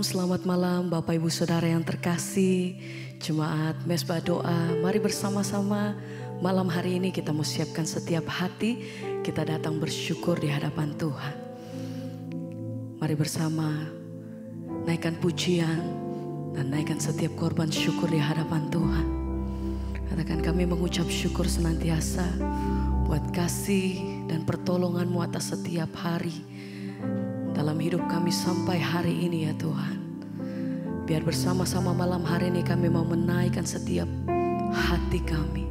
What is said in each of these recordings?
Selamat malam Bapak Ibu Saudara yang terkasih, Jemaat Mesbah Doa. Mari bersama-sama malam hari ini kita mau siapkan setiap hati, kita datang bersyukur di hadapan Tuhan. Mari bersama naikkan pujian dan naikkan setiap korban syukur di hadapan Tuhan. Katakan, kami mengucap syukur senantiasa buat kasih dan pertolongan-Mu atas setiap hari dalam hidup kami sampai hari ini ya Tuhan. Biar bersama-sama malam hari ini kami mau menaikkan setiap hati kami.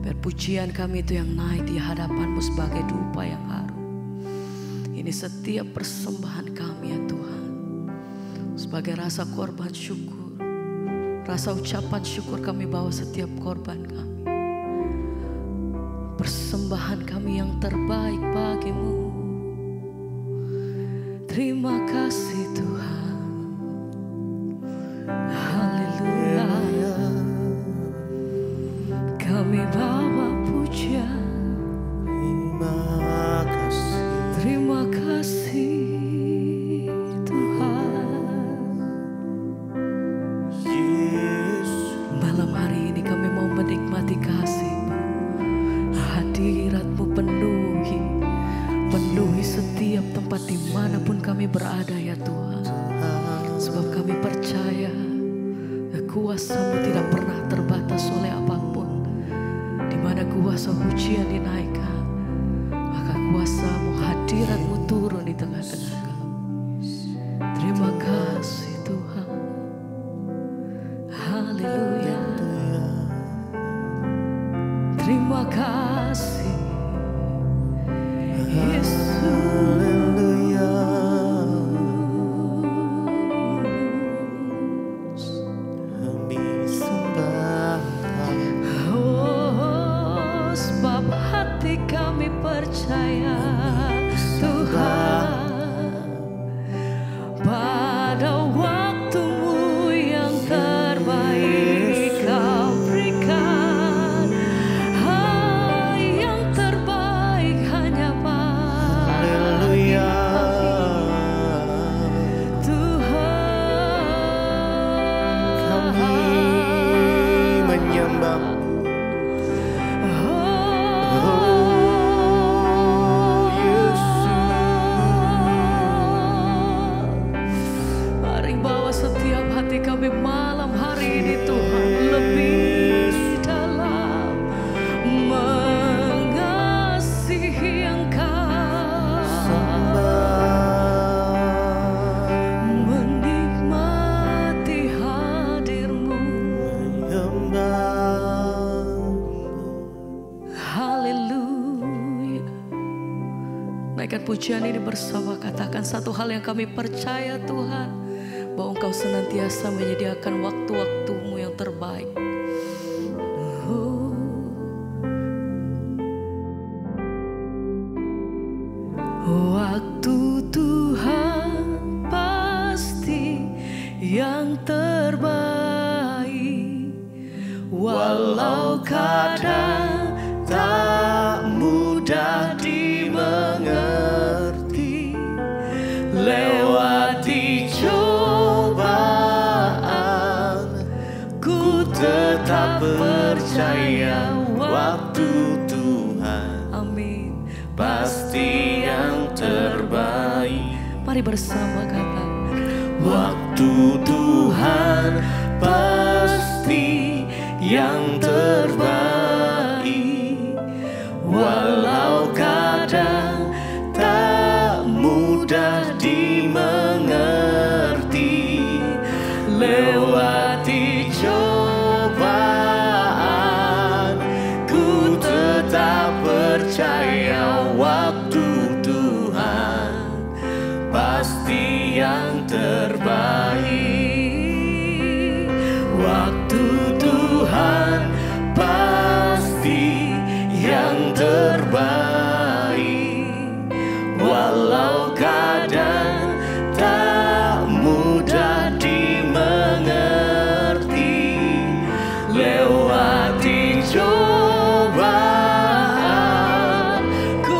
Biar pujian kami itu yang naik di hadapan-Mu sebagai dupa yang harum. Ini setiap persembahan kami ya Tuhan, sebagai rasa korban syukur, rasa ucapan syukur kami bawa setiap korban kami. Persembahan kami yang terbaik bagi-Mu. Terima kasih Tuhan. Haleluya. Kami bawa pujian. Terima kasih. Terima kasih Tuhan. Yesus. Malam hari ini kami mau menikmati kasih-Mu. Hadirat-Mu penuhi setiap tempat dimanapun kami berada ya Tuhan. Sebab kami percaya kuasa-Mu tidak pernah terbatas oleh apapun. Di mana kuasa pujian dinaikkan, maka kuasa-Mu, hadirat-Mu turun di tengah-tengah kami. Terima kasih Tuhan. Haleluya. Terima kasih Yesus. Kami sembah. Oh, sebab hati kami percaya Tuhan, pada waktu-Mu yang terbaik Kau berikan. Yang terbaik hanya bagi Tuhan. Kami menyembah. Mari bawa setiap hati kami malam hari ini Tuhan lebih dalam mengasihi Engkau, menikmati hadir-Mu. Haleluya. Naikkan pujian ini bersama, katakan satu hal yang kami percaya Tuhan, bahwa Engkau senantiasa menyediakan waktu-waktu-Mu yang terbaik. Waktu Tuhan pasti yang terbaik, walau kadang Tak mudah dimengerti, lewati cobaan, ku tetap percaya waktu Tuhan Amin. pasti yang terbaik. Mari bersama kata, Waktu Tuhan pasti yang terbaik, walau kadang tak mudah dimengerti, lewati cobaan, ku tetap percaya waktu Tuhan pasti yang terbaik. Waktu Tuhan pasti yang terbaik, walau kadang tak mudah dimengerti, lewati cobaan, ku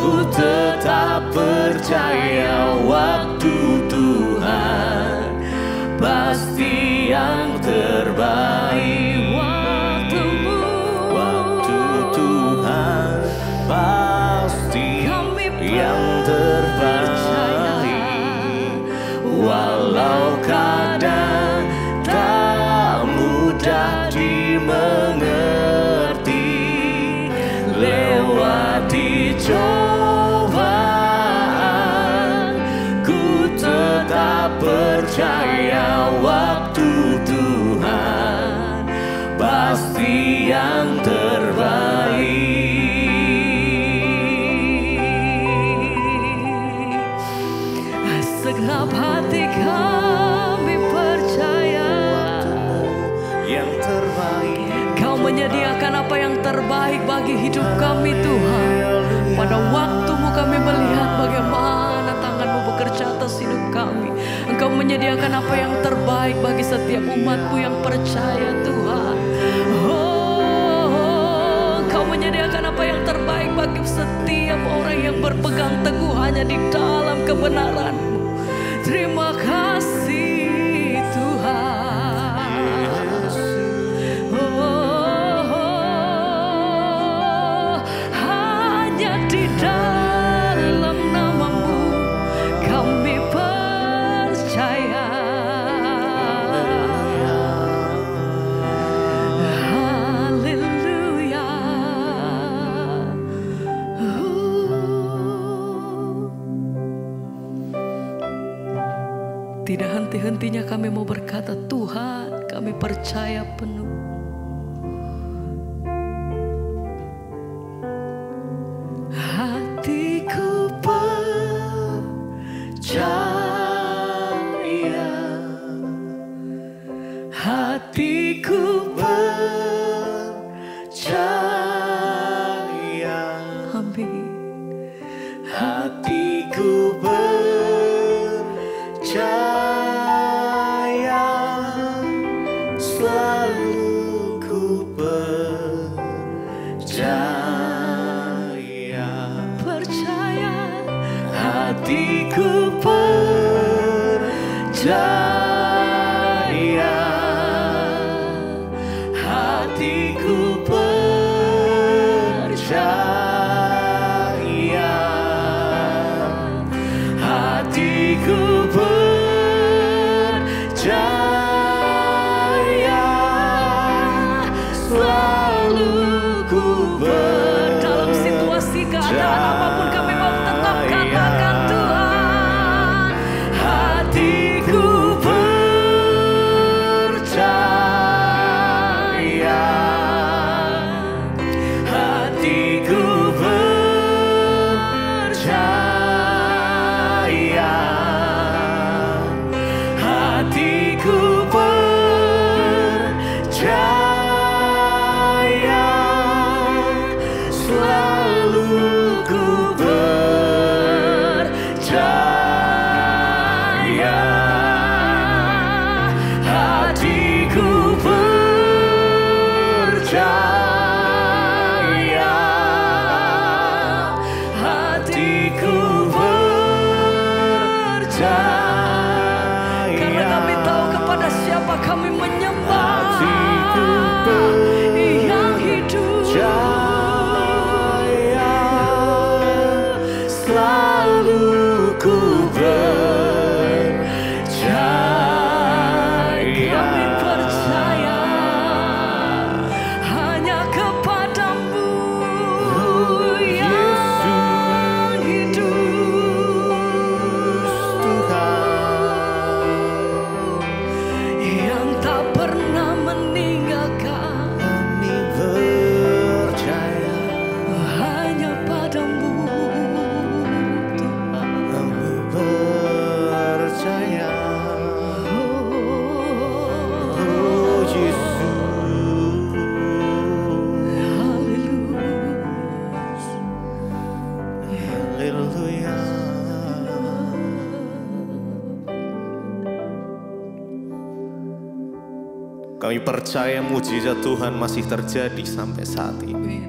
yang terbaik. Segenap hati kami percaya Yang terbaik. Kau menyediakan apa yang terbaik bagi hidup kami Tuhan. Pada waktumu kami melihat bagaimana tangan-Mu bekerja atas hidup kami. Engkau menyediakan apa yang terbaik bagi setiap umat-Mu yang percaya Tuhan. Engkau menyediakan apa yang terbaik bagi setiap orang yang berpegang teguh hanya di dalam kebenaran-Mu. Terima kasih Tuhan. Hanya di dalam nama-Mu kami percaya. Haleluya. Tidak henti-hentinya kami mau berkata, Tuhan, kami percaya penuh. Hatiku Percaya, hatiku percaya, amin. hatiku percaya, selalu ku percaya. Percaya, Hatiku percaya, hatiku percaya, hatiku percaya, selalu ku dalam situasi keadaan apapun kami mau tetap katakan Tuhan. hatiku percaya, hatiku percaya, hatiku percaya, selalu ku percaya, hatiku percaya, hatiku percaya, Karena kami tahu kepada siapa kami menyembah. hatiku Yang hidup. percaya, selalu ku percaya. Kami percaya hanya kepadamu yang hidup, Tuhan, yang tak pernah meninggalkan. kami percaya, Hanya padamu Tuhan. kami percaya. Oh Yesus, Haleluya. haleluya. Kami percaya mujizat Tuhan masih terjadi sampai saat ini.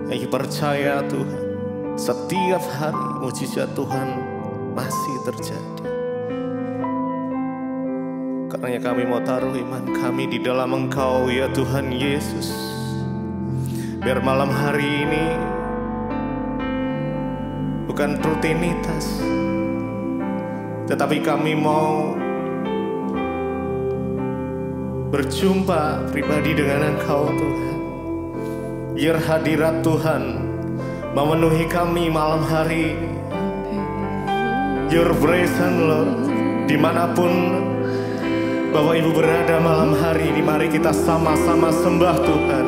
Kami percaya Tuhan, setiap hari mujizat Tuhan masih terjadi. Karena kami mau taruh iman kami di dalam Engkau ya Tuhan Yesus. Biar malam hari ini bukan rutinitas, tetapi kami mau berjumpa pribadi dengan Engkau Tuhan. Biar hadirat Tuhan memenuhi kami malam hari ini. Your presence Lord, dimanapun Bapak Ibu berada malam hari ini, mari kita sama-sama sembah Tuhan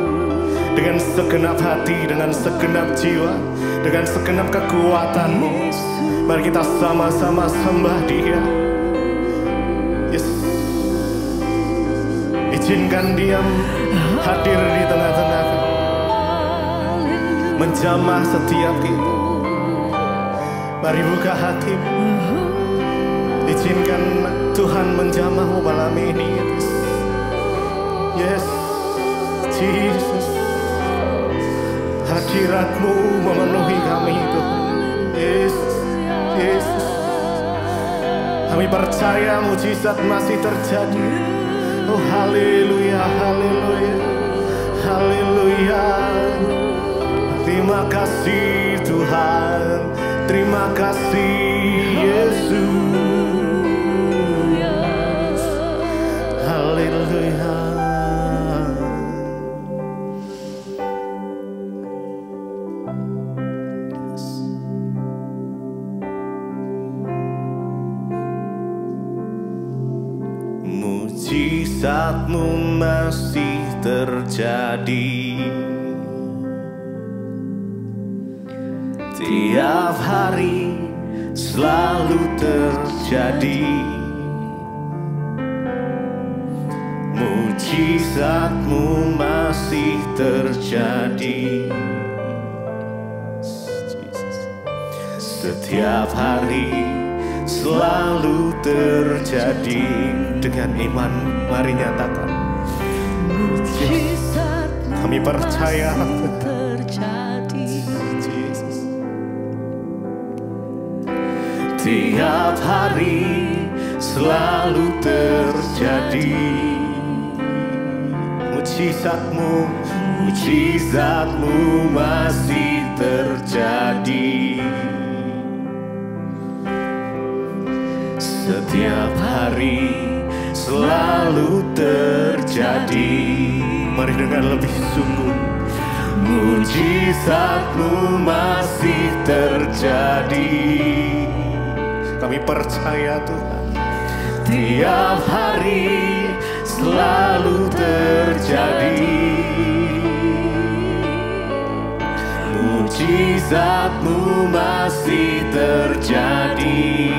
dengan segenap hati, dengan segenap jiwa, dengan segenap kekuatanmu. Mari kita sama-sama sembah Dia. Yes. Izinkan Dia hadir di tengah-tengah kami, menjamah setiap kita. Mari buka hatimu, izinkan Tuhan menjamahmu malam ini. Yes, Jesus, hadirat-Mu memenuhi kami Tuhan. Yesus, Yesus, kami percaya mujizat masih terjadi. Oh haleluya, haleluya, haleluya. Terima kasih Tuhan, terima kasih Yesus. Haleluya. Mujizat-Mu masih terjadi tiap hari, selalu terjadi. Mujizat-Mu masih terjadi setiap hari, selalu terjadi. Dengan iman mari nyatakan, kami percaya terjadi. Tiap hari selalu terjadi. Mujizat-Mu, mujizat-Mu masih terjadi setiap hari, selalu terjadi. Mari dengan lebih sungguh. Mujizat-Mu masih terjadi. Kami percaya Tuhan, tiap hari selalu terjadi. Mujizat-Mu masih terjadi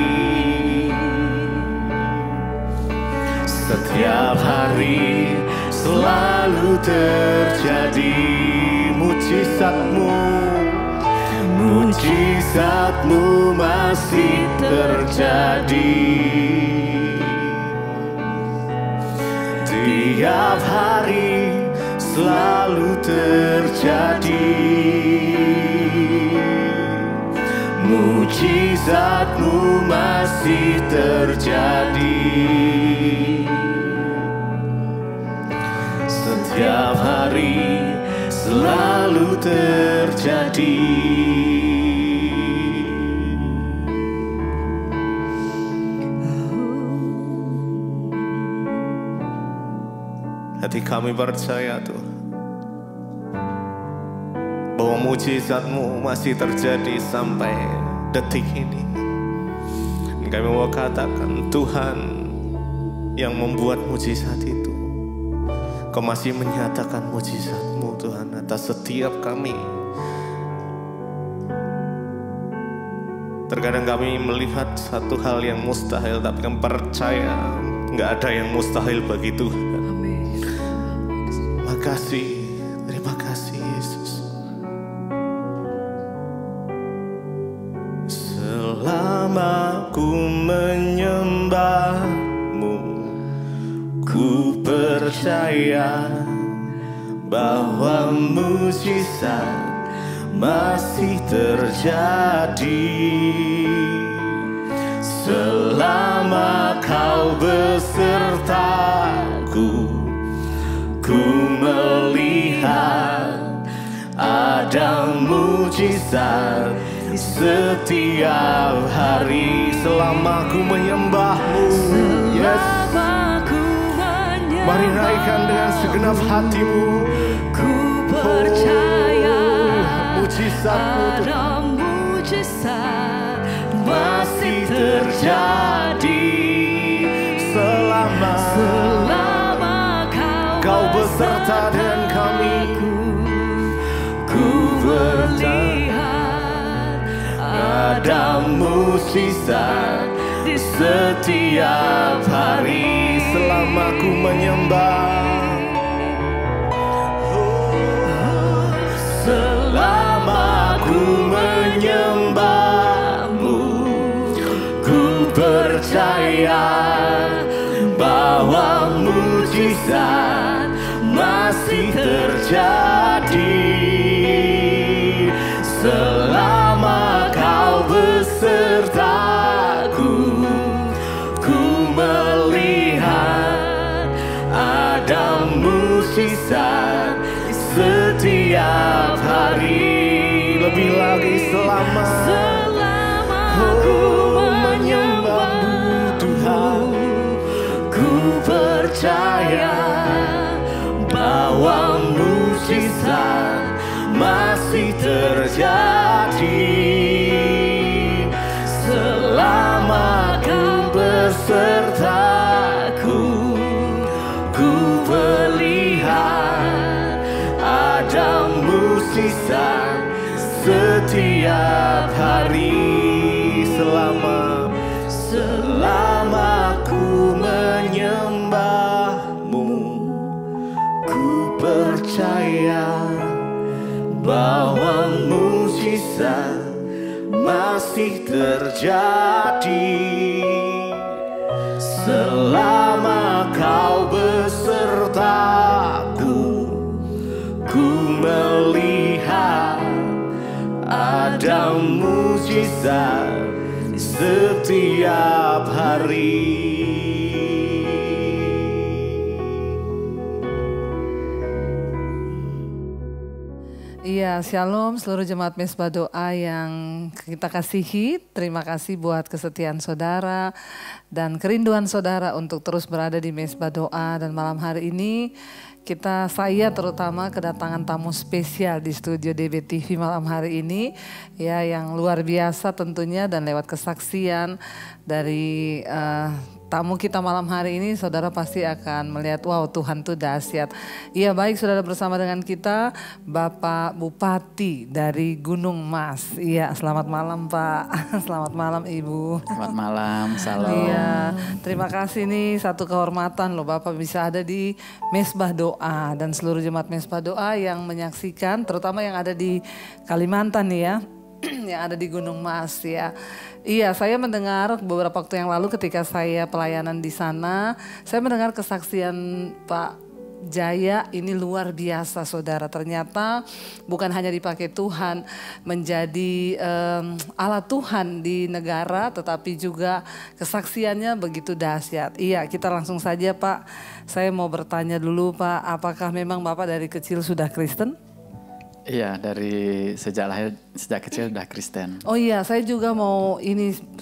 setiap hari, selalu terjadi. Mujizat-Mu, mujizat-Mu masih terjadi tiap hari, selalu terjadi. Mujizat-Mu masih terjadi setiap hari, selalu terjadi. Hati kami percaya Tuhan, bahwa mujizat-Mu masih terjadi sampai detik ini. Kami mau katakan, Tuhan yang membuat mujizat itu, Kau masih menyatakan mujizat-Mu Tuhan atas setiap kami. Terkadang kami melihat satu hal yang mustahil, tapi kami percaya nggak ada yang mustahil bagi Tuhan. Terima kasih Yesus. Selama ku menyembah-Mu, ku percaya bahwa mujizat masih terjadi. Selama Kau besertaku, ku melihat ada mujizat setiap hari. Selama ku menyembah-Mu, yes. Mari naikkan dengan segenap hatimu. Ku percaya mujizat-Mu ada mujizat masih terjadi selama beserta dengan kami. Ku melihat ada mukjizat di setiap hari. Selama ku menyembah, selama ku menyembah-Mu, ku percaya bahwa mukjizat masih terjadi. Selama Kau besertaku, ku melihat ada mukjizat setiap hari. lebih lagi selama ku menyembah-Mu Tuhan, ku percaya bahwa mukjizat masih terjadi. Selama Kau besertaku, ku melihat ada mukjizat setiap hari. Selama ku menyembah-Mu, ku percaya bahwa mukjizat masih terjadi. Selama Kau besertaku, ku melihat ada mukjizat setiap hari. Iya, shalom seluruh jemaat Mesbah Doa yang kita kasihi. Terima kasih buat kesetiaan saudara dan kerinduan saudara untuk terus berada di Mesbah Doa. Dan malam hari ini saya terutama kedatangan tamu spesial di studio DBTV malam hari ini. Ya, yang luar biasa tentunya, dan lewat kesaksian dari tamu kita malam hari ini, saudara pasti akan melihat, wow, Tuhan tuh dahsyat. Iya, baik, saudara, bersama dengan kita Bapak Bupati dari Gunung Mas. Iya, selamat malam Pak. Selamat malam Ibu. Selamat malam, salam. Iya, terima kasih nih, satu kehormatan loh Bapak bisa ada di Mesbah Doa, dan seluruh jemaat Mesbah Doa yang menyaksikan, terutama yang ada di Kalimantan nih ya. Yang ada di Gunung Mas ya. Iya, saya mendengar beberapa waktu yang lalu ketika saya pelayanan di sana, saya mendengar kesaksian Pak Jaya ini luar biasa saudara. Ternyata bukan hanya dipakai Tuhan menjadi alat Tuhan di negara, tetapi juga kesaksiannya begitu dahsyat. Iya, kita langsung saja Pak. Saya mau bertanya dulu Pak, apakah memang Bapak dari kecil sudah Kristen? Iya, dari sejak kecil udah Kristen. Oh iya, saya juga mau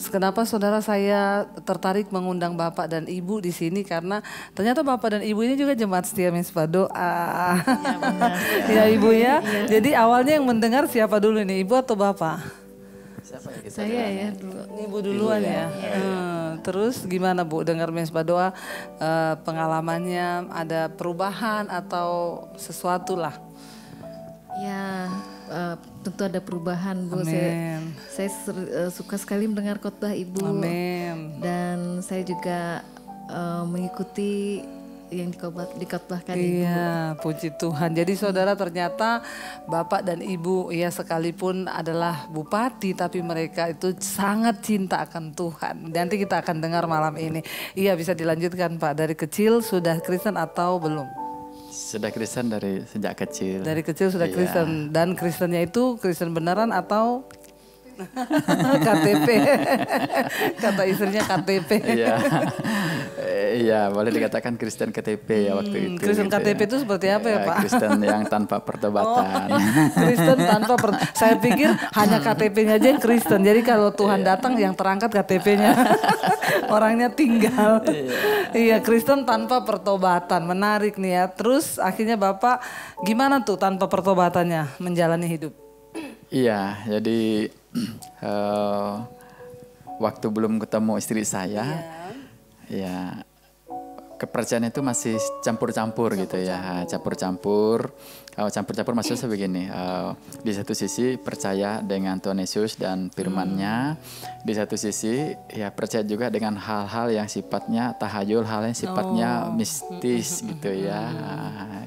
kenapa saudara saya tertarik mengundang Bapak dan Ibu di sini, karena ternyata Bapak dan Ibu ini juga jemaat setia Mesbah Doa. Iya benar. Ya Ibu ya. Iya. Jadi awalnya yang mendengar siapa dulu nih, Ibu atau Bapak? Siapa ya? Saya ya dulu. Ibu duluan ya. Terus gimana Bu dengar Mesbah Doa, pengalamannya ada perubahan atau sesuatu lah? Ya, tentu ada perubahan Bu. Amin. Saya suka sekali mendengar khotbah Ibu. Amin. Dan saya juga mengikuti yang dikhotbahkan Ibu. Iya, puji Tuhan. Jadi saudara, ternyata Bapak dan Ibu ya sekalipun adalah bupati, tapi mereka itu sangat cinta akan Tuhan. Nanti kita akan dengar malam ini. Iya, bisa dilanjutkan Pak, dari kecil sudah Kristen atau belum? Sudah Kristen dari sejak kecil. Dari kecil sudah Kristen. Dan Kristennya itu Kristen beneran atau KTP? Kata istrinya KTP. Iya. Iya, boleh dikatakan Kristen KTP ya waktu itu. Kristen gitu KTP itu seperti apa ya Pak? Kristen yang tanpa pertobatan. Kristen tanpa saya pikir hanya KTP-nya aja yang Kristen. Jadi kalau Tuhan datang yang terangkat KTP-nya. Orangnya tinggal. Iya, Kristen tanpa pertobatan. Menarik nih ya. Terus akhirnya Bapak gimana tuh tanpa pertobatannya menjalani hidup? Iya, jadi waktu belum ketemu istri saya, ya kepercayaan itu masih campur-campur gitu ya, campur-campur. Kalau campur-campur maksudnya begini, di satu sisi percaya dengan Tuhan Yesus dan firman-Nya, di satu sisi ya percaya juga dengan hal-hal yang sifatnya tahayul, hal yang sifatnya mistis gitu ya.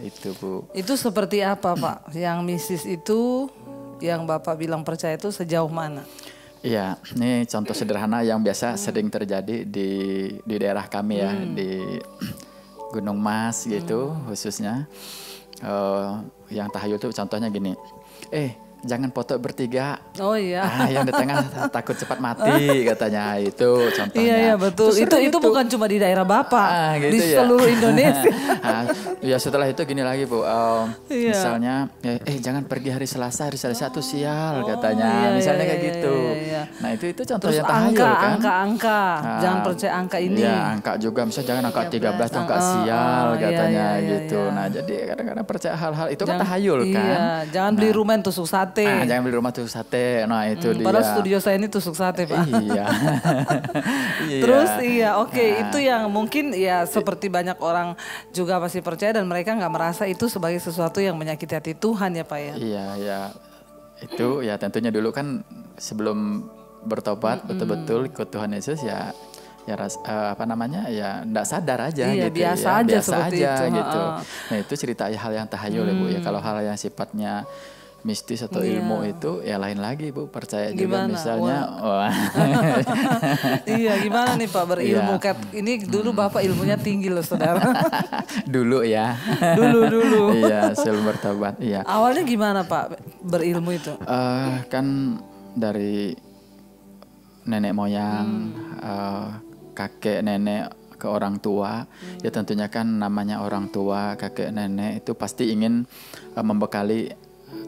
Itu Bu. Itu seperti apa Pak? Yang mistis itu yang Bapak bilang percaya itu sejauh mana? Iya, ini contoh sederhana yang biasa sering terjadi di daerah kami ya, di Gunung Mas gitu khususnya. Yang tahayul tuh contohnya gini, jangan foto bertiga. Oh iya. Yang di tengah takut cepat mati katanya, itu contohnya. Iya betul. Itu bukan cuma di daerah Bapak, gitu di ya. seluruh Indonesia. Ya setelah itu gini lagi Bu, misalnya jangan pergi hari Selasa itu sial katanya, misalnya kayak gitu. Iya. Nah itu contoh Terus yang tahayul kan. Angka, jangan percaya angka ini. Ya angka juga, misalnya jangan angka 13 atau angka sial katanya gitu. Nah jadi kadang-kadang percaya hal-hal itu kan tahayul kan. Iya, jangan beli rumah yang tusuk sate. Jangan beli rumah tusuk sate. Nah itu dia. Padahal studio saya ini tusuk sate Pak. Iya. Terus itu yang mungkin ya seperti banyak orang juga pasti percaya dan mereka nggak merasa itu sebagai sesuatu yang menyakiti hati Tuhan ya Pak ya. Iya ya. Itu ya tentunya dulu kan sebelum bertobat betul-betul ikut Tuhan Yesus ya enggak sadar aja gitu biasa ya. Biasa aja itu. Gitu. Nah itu cerita hal yang tahayul ya Bu ya. Kalau hal yang sifatnya mistis atau ilmu itu ya lain lagi Bu, percaya juga misalnya. Iya gimana nih Pak berilmu? Ini dulu Bapak ilmunya tinggi loh Saudara. Dulu ya. Dulu. Iya sebelum bertobat. Iya. Awalnya gimana Pak berilmu itu? Kan dari nenek moyang, kakek nenek ke orang tua, ya tentunya kan namanya orang tua, kakek nenek itu pasti ingin membekali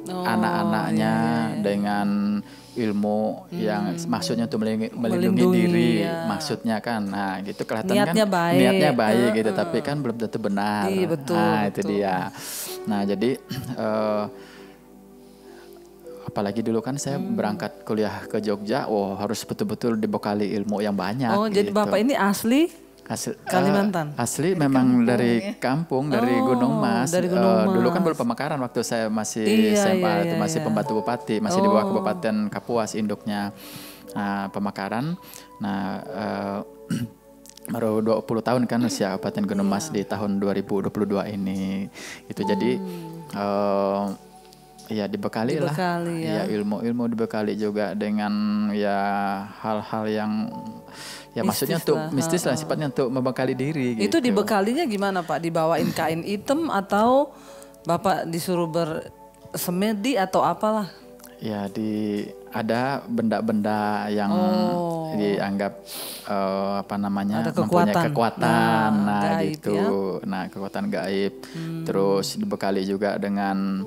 anak-anaknya dengan ilmu yang maksudnya untuk melindungi diri, maksudnya kan. Nah gitu kelihatan niatnya baik gitu, tapi kan belum tentu benar. Iya, betul, Itu dia. Nah jadi apalagi dulu kan saya berangkat kuliah ke Jogja, harus betul-betul dibekali ilmu yang banyak. Jadi Bapak ini asli Kalimantan? Asli memang dari kampung, dari Gunung Mas. Dari Gunung Mas. Dulu kan baru Pemekaran waktu saya masih SMA, masih pembantu bupati, masih di bawah Kabupaten Kapuas induknya Pemekaran. Nah baru 20 tahun kan usia Kabupaten Gunung Mas di tahun 2022 ini. Itu jadi ya dibekali lah. Ya ilmu dibekali juga dengan ya hal-hal yang ya mistis maksudnya untuk mistis lah, sifatnya untuk membekali diri. Itu gitu. Dibekalinya gimana Pak? Dibawain kain hitam atau Bapak disuruh bersemedi atau apalah? Ya ada benda-benda yang dianggap mempunyai kekuatan, gaib, gitu. Ya? Nah kekuatan gaib. Terus dibekali juga dengan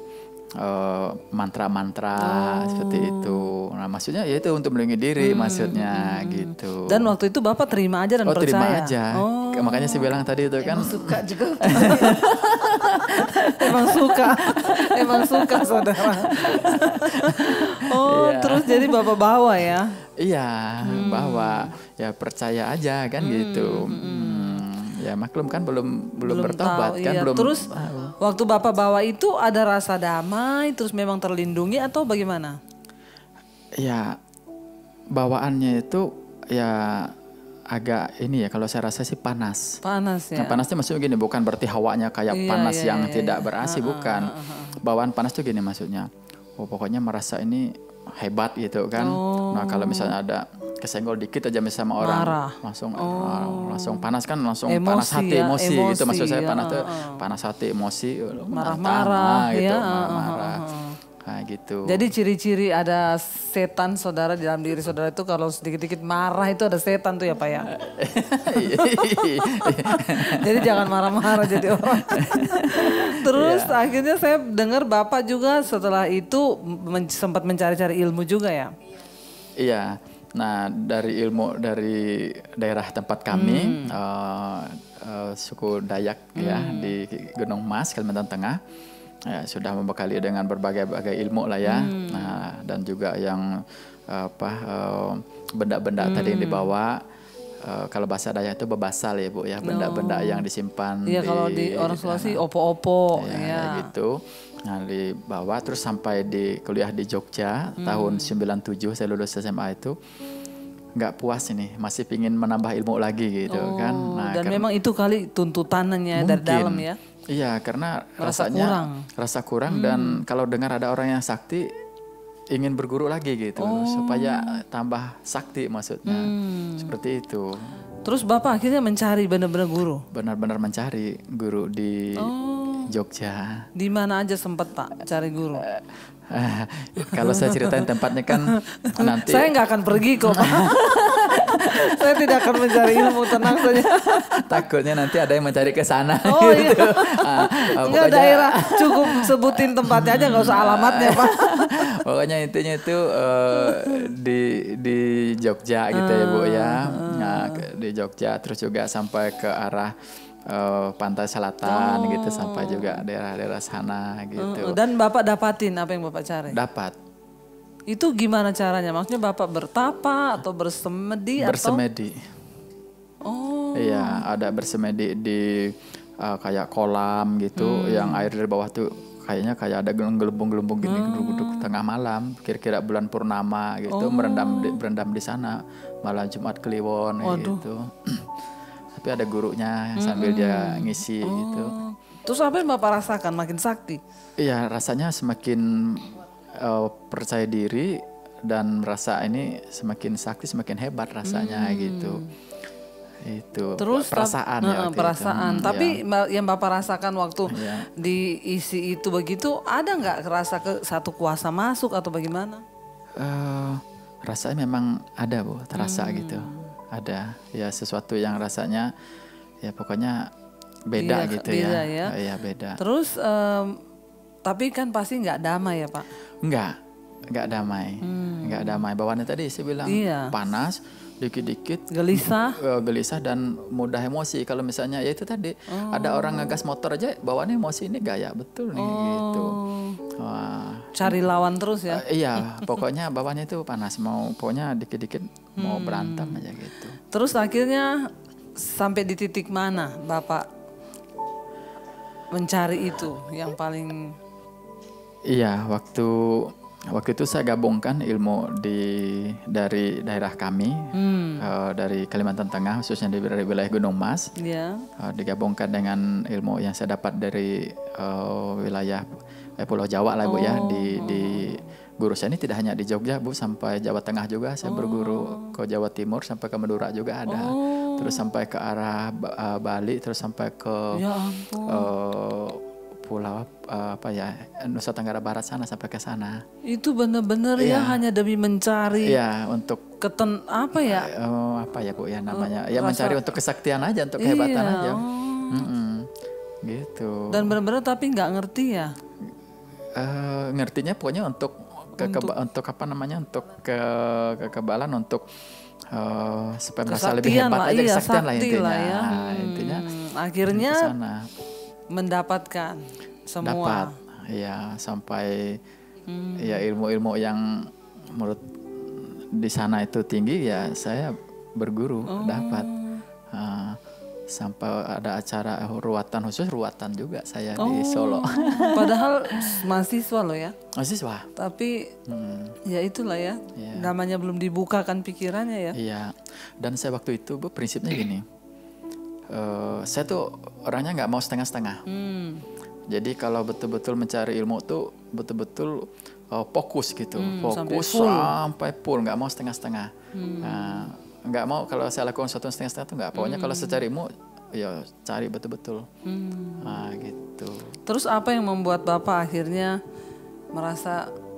mantra-mantra seperti itu. Nah maksudnya ya itu untuk melindungi diri maksudnya gitu. Dan waktu itu Bapak terima aja dan percaya? Terima aja. Makanya saya bilang tadi itu kan. Suka juga. Emang suka Saudara. Terus jadi Bapak bawa ya? Iya bawa. Ya percaya aja kan gitu. Ya maklum kan belum bertobat kan belum. Terus waktu Bapak bawa itu ada rasa damai, terus memang terlindungi atau bagaimana? Ya bawaannya itu ya agak ini ya kalau saya rasa sih panas. Panas ya. Nah, panasnya maksudnya gini, bukan berarti hawanya kayak panas yang tidak berasi, bukan. Bawaan panas tuh gini maksudnya. Pokoknya merasa ini hebat gitu kan. Nah kalau misalnya ada kesenggol dikit aja misalnya sama orang langsung panas kan, langsung emosi, panas hati emosi gitu maksud saya. Panas tuh panas hati emosi, marah-marah gitu, ya, marah-marah kayak gitu. Jadi ciri-ciri ada setan Saudara di dalam diri Saudara itu kalau sedikit-dikit marah itu ada setan tuh ya Pak ya. Jadi jangan marah-marah jadi orang. Terus akhirnya saya dengar Bapak juga setelah itu sempat mencari-cari ilmu juga ya. Iya. Nah dari ilmu dari daerah tempat kami suku Dayak ya di Gunung Mas Kalimantan Tengah ya, sudah membekali dengan berbagai ilmu lah ya. Nah dan juga yang benda-benda tadi yang dibawa kalau bahasa Dayak itu bebasal ya Bu ya, benda-benda yang disimpan. Iya, kalau di orang Sulawesi opo-opo ya, ya. gitu. Nah dibawa terus sampai di kuliah di Jogja tahun 97 saya lulus SMA itu. Nggak puas ini, masih pingin menambah ilmu lagi gitu kan. Nah, dan memang itu kali tuntutannya dari dalam ya. Iya, karena kurang. rasa kurang dan kalau dengar ada orang yang sakti ingin berguru lagi gitu supaya tambah sakti maksudnya. Seperti itu. Terus Bapak akhirnya mencari benar-benar guru. Benar-benar mencari guru di Jogja. Di mana aja sempat Pak cari guru? Kalau saya ceritain tempatnya kan nanti saya nggak akan pergi kok Pak. Saya tidak akan mencari ilmu, tenang saja. Takutnya nanti ada yang mencari ke sana. Oh gitu. Iya. Enggak daerah, cukup sebutin tempatnya aja, nggak usah alamatnya Pak. Pokoknya intinya itu di Jogja gitu ya Bu ya. Nah, di Jogja terus juga sampai ke arah pantai selatan gitu sampai juga daerah-daerah sana gitu. Dan Bapak dapatin apa yang Bapak cari? Dapat. Itu gimana caranya? Maksudnya Bapak bertapa atau bersemedi? Bersemedi. Oh. Iya, ada bersemedi di kayak kolam gitu yang air dari bawah tuh kayaknya kayak ada gelembung-gelembung gini duduk tengah malam, kira-kira bulan purnama gitu, berendam di sana malam Jumat Kliwon gitu. Tapi ada gurunya sambil dia ngisi gitu. Terus apa yang Bapak rasakan? Makin sakti? Iya, rasanya semakin percaya diri dan merasa ini semakin sakti, semakin hebat rasanya gitu. Itu terus perasaan ya. Perasaan. Itu. Tapi yang Bapak rasakan waktu diisi itu begitu, ada nggak kerasa ke satu kuasa masuk atau bagaimana? Rasanya memang ada Bu, terasa gitu. Ada ya sesuatu yang rasanya ya pokoknya beda gitu beda ya. Iya beda. Terus tapi kan pasti nggak damai ya Pak? Nggak damai. Nggak damai. Bawaannya tadi saya bilang panas, dikit-dikit gelisah dan mudah emosi. Kalau misalnya ya itu tadi ada orang ngegas motor aja bawaannya emosi, ini gaya betul nih gitu. Wah. Cari lawan terus ya? Iya, pokoknya bawaannya itu panas, pokoknya dikit-dikit mau berantem aja gitu. Terus akhirnya sampai di titik mana Bapak mencari itu yang paling? Iya, waktu itu saya gabungkan ilmu dari daerah kami, dari Kalimantan Tengah, khususnya di wilayah Gunung Mas. Digabungkan dengan ilmu yang saya dapat dari wilayah Pulau Jawa lah Bu ya. Di guru saya ini tidak hanya di Jogja Bu, sampai Jawa Tengah juga saya berguru, ke Jawa Timur sampai ke Madura juga ada. Terus sampai ke arah Bali, terus sampai ke pulau Nusa Tenggara Barat sana, sampai ke sana. Itu benar-benar ya hanya demi mencari. Iya, untuk apa ya? Apa ya Bu ya namanya? Ya mencari untuk kesaktian aja, untuk kehebatan aja. Gitu. Dan benar-benar tapi nggak ngerti ya? Ngertinya pokoknya untuk apa namanya? Untuk kekebalan, untuk supaya merasa lebih hebat aja, kesaktian lah intinya. Ya. Intinya akhirnya mendapatkan semua. Dapat, ya sampai ya ilmu-ilmu yang menurut di sana itu tinggi ya saya berguru dapat. Sampai ada acara ruatan khusus, ruatan juga saya di Solo. Padahal mahasiswa loh ya. Mahasiswa. Tapi ya itulah ya, namanya belum dibuka kan pikirannya ya. Iya, dan saya waktu itu Bu prinsipnya gini. Saya tuh orangnya nggak mau setengah-setengah. Jadi kalau betul-betul mencari ilmu tuh betul-betul fokus gitu, fokus sampai full, nggak mau setengah-setengah. Nggak mau kalau saya lakukan sesuatu setengah-setengah tuh nggak. Pokoknya kalau saya cari ilmu, ya cari betul-betul. Gitu. Terus apa yang membuat Bapak akhirnya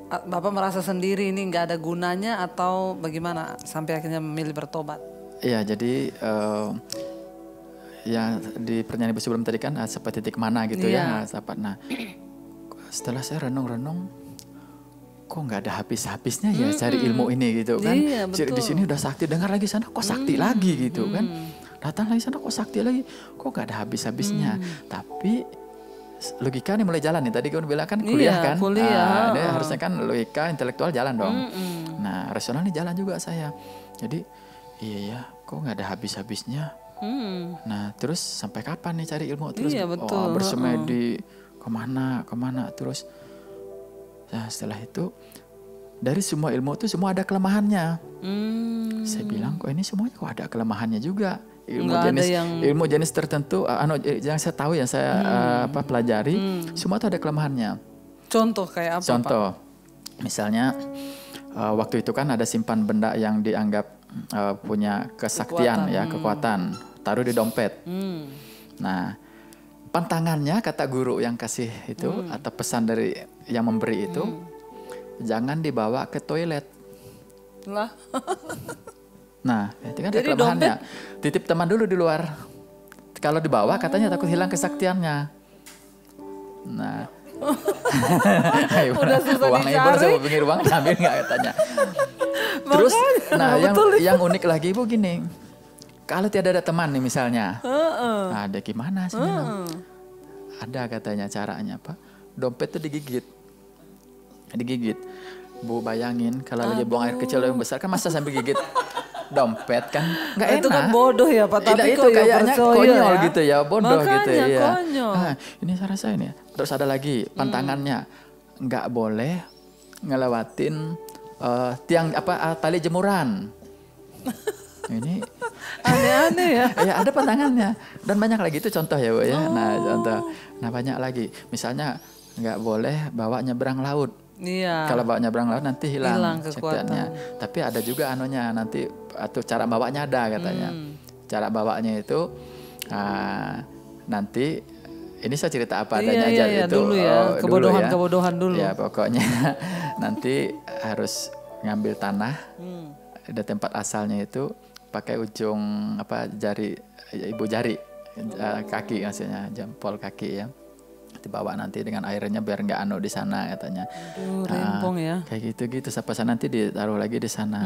Bapak merasa sendiri ini nggak ada gunanya atau bagaimana sampai akhirnya memilih bertobat? Iya, jadi ya di pertanyaan Ibu sebelum tadi kan sampai titik mana gitu ya. Nah, setelah saya renung-renung, kok nggak ada habis-habisnya ya cari ilmu ini gitu kan. Di sini udah sakti, dengar lagi sana kok sakti lagi gitu kan. Datang lagi sana kok sakti lagi, kok nggak ada habis-habisnya. Tapi logika nih mulai jalan nih. Tadi kan bilang kan kuliah kan. Harusnya kan logika intelektual jalan dong. Nah rasional nih jalan juga saya. Jadi iya ya, kok nggak ada habis-habisnya. Nah terus sampai kapan nih cari ilmu terus? Iya, betul. Bersemedi kemana terus. Nah setelah itu dari semua ilmu itu semua ada kelemahannya. Saya bilang kok ini semuanya kok ada kelemahannya juga. Ilmu jenis tertentu, yang saya tahu yang saya pelajari, semua itu ada kelemahannya. Contoh kayak apa? Contoh, misalnya waktu itu kan ada simpan benda yang dianggap punya kesaktian, kekuatan, taruh di dompet. Nah, pantangannya kata guru yang kasih itu atau pesan dari yang memberi itu, jangan dibawa ke toilet. Lah. Nah, itu kan ada kelemahannya. Titip teman dulu di luar. Kalau dibawa katanya takut hilang kesaktiannya. Nah, udah susah uangnya ibu saya pinggir uang diambil nggak katanya. Terus, nah yang unik lagi ibu gini, kalau tidak ada teman nih misalnya, ada gimana sih memang? Ada katanya caranya apa? Dompet tuh digigit. Bu bayangin kalau lagi buang air kecil yang besar kan masa sambil gigit dompet kan nggak enak. Itu kan bodoh ya Pak, tapi itu kayaknya konyol ya? Gitu ya, bodoh. Makanya, gitu ya. Konyol. Nah, ini saya rasa ini. Terus ada lagi pantangannya, nggak boleh ngelewatin tiang tali jemuran. Ini aneh-aneh ya. Ya ada pantangannya dan banyak lagi itu contoh ya Bu ya. Nah contoh, banyak lagi. Misalnya nggak boleh bawa nyebrang laut. Iya. Kalau bawa nyebrang laut nanti hilang kekuatannya. Tapi ada juga anunya nanti atau cara bawanya ada katanya. Cara bawanya itu nanti ini saya cerita apa adanya aja itu dulu ya. Kebodohan dulu. Ya pokoknya nanti harus ngambil tanah ada tempat asalnya itu pakai ujung jari ibu jari kaki maksudnya jempol kaki ya. Dibawa nanti dengan airnya biar nggak di sana katanya. Aduh, rempong ya. Kayak gitu sampai sana nanti ditaruh lagi di sana.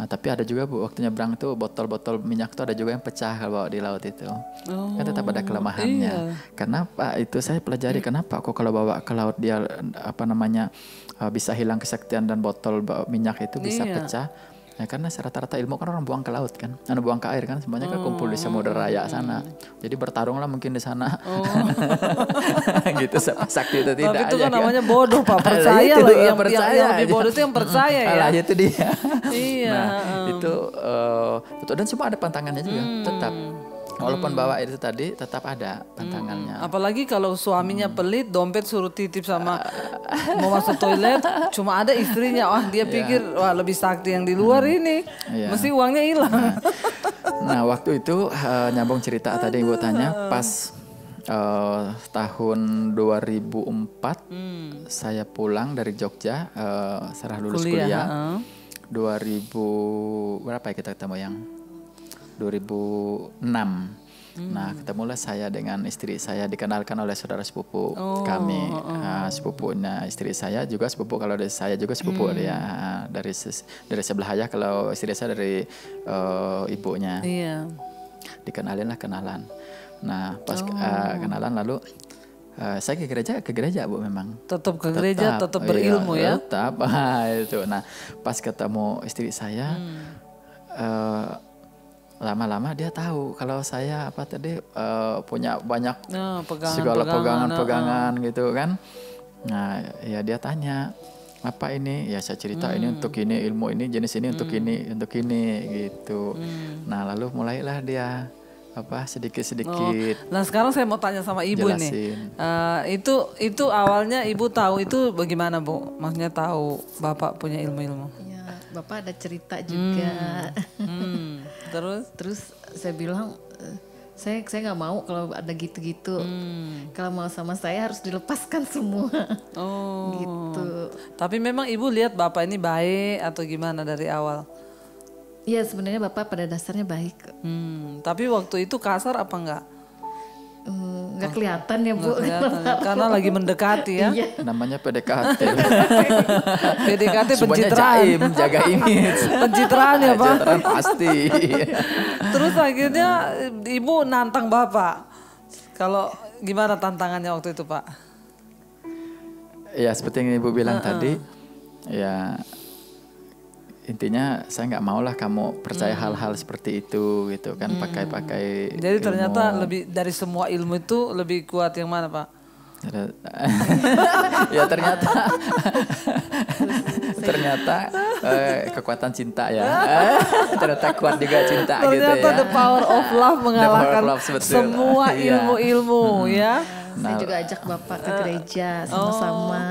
Tapi ada juga Bu waktu nyebrang tuh botol-botol minyak tuh ada juga yang pecah kalau bawa di laut itu. Kan tetap ada kelemahannya. Kenapa itu saya pelajari kenapa kok kalau bawa ke laut dia bisa hilang kesaktian dan botol minyak itu bisa pecah. Ya karena rata-rata ilmu kan orang buang ke laut kan, buang ke air kan, semuanya kan kumpul di Samudra Raya sana. Jadi bertarung lah mungkin di sana. Gitu sakti itu tidak. Tapi itu kan namanya bodoh Pak, percaya loh yang lebih bodoh itu yang percaya ya. Lah itu dia. Iya. Nah, itu dan semua ada pantangannya juga tetap. Walaupun bawa itu tadi tetap ada pantangannya. Apalagi kalau suaminya pelit, dompet suruh titip sama mau masuk toilet, cuma ada istrinya. Dia pikir wah lebih sakti yang di luar ini. Mesti uangnya hilang. Nah waktu itu nyambung cerita tadi Ibu tanya pas tahun 2004 saya pulang dari Jogja setelah lulus kuliah. 2000 berapa ya kita ketemu yang 2006. Nah, ketemulah saya dengan istri saya dikenalkan oleh saudara sepupu kami. Sepupunya istri saya juga sepupu, kalau dari saya juga sepupu dia dari sebelah ayah, kalau istri saya dari ibunya. Iya. Kenalan. Nah, pas kenalan lalu saya ke gereja Bu memang. Tetap ke gereja, tetap berilmu ya. Tetap itu. Nah, pas ketemu istri saya lama-lama dia tahu kalau saya punya banyak segala pegangan gitu kan. Nah ya dia tanya apa ini, ya saya cerita ini untuk ini, ilmu ini jenis ini untuk ini gitu. Nah lalu mulailah dia sedikit-sedikit. Nah sekarang saya mau tanya sama ibu jelasin. Nih, itu awalnya ibu tahu itu bagaimana Bu? Maksudnya tahu bapak punya ilmu-ilmu? Ya, bapak ada cerita juga. Terus saya bilang saya nggak mau kalau ada gitu-gitu. Kalau mau sama saya harus dilepaskan semua. Gitu. Tapi memang ibu lihat bapak ini baik atau gimana dari awal? Iya sebenarnya bapak pada dasarnya baik. Tapi waktu itu kasar apa enggak? Nggak kelihatan ya Bu. Karena lagi mendekati ya. Iya. Namanya PDKT. PDKT pencitraan. Semuanya jaim, jaga image. Pencitraan ya Pak. Pencitraan pasti. Terus akhirnya ibu nantang bapak. Kalau gimana tantangannya waktu itu Pak? Ya seperti yang ibu bilang tadi. Ya intinya saya nggak mau lah kamu percaya hal-hal seperti itu gitu kan, pakai Jadi ternyata ilmu. lebih dari semua ilmu itu lebih kuat yang mana Pak? Ya ternyata kekuatan cinta ya. Ternyata kuat juga cinta gitu ya. Ternyata the power of love mengalahkan semua Iya. ilmu-ilmu ya. Saya juga ajak Bapak ke gereja sama-sama.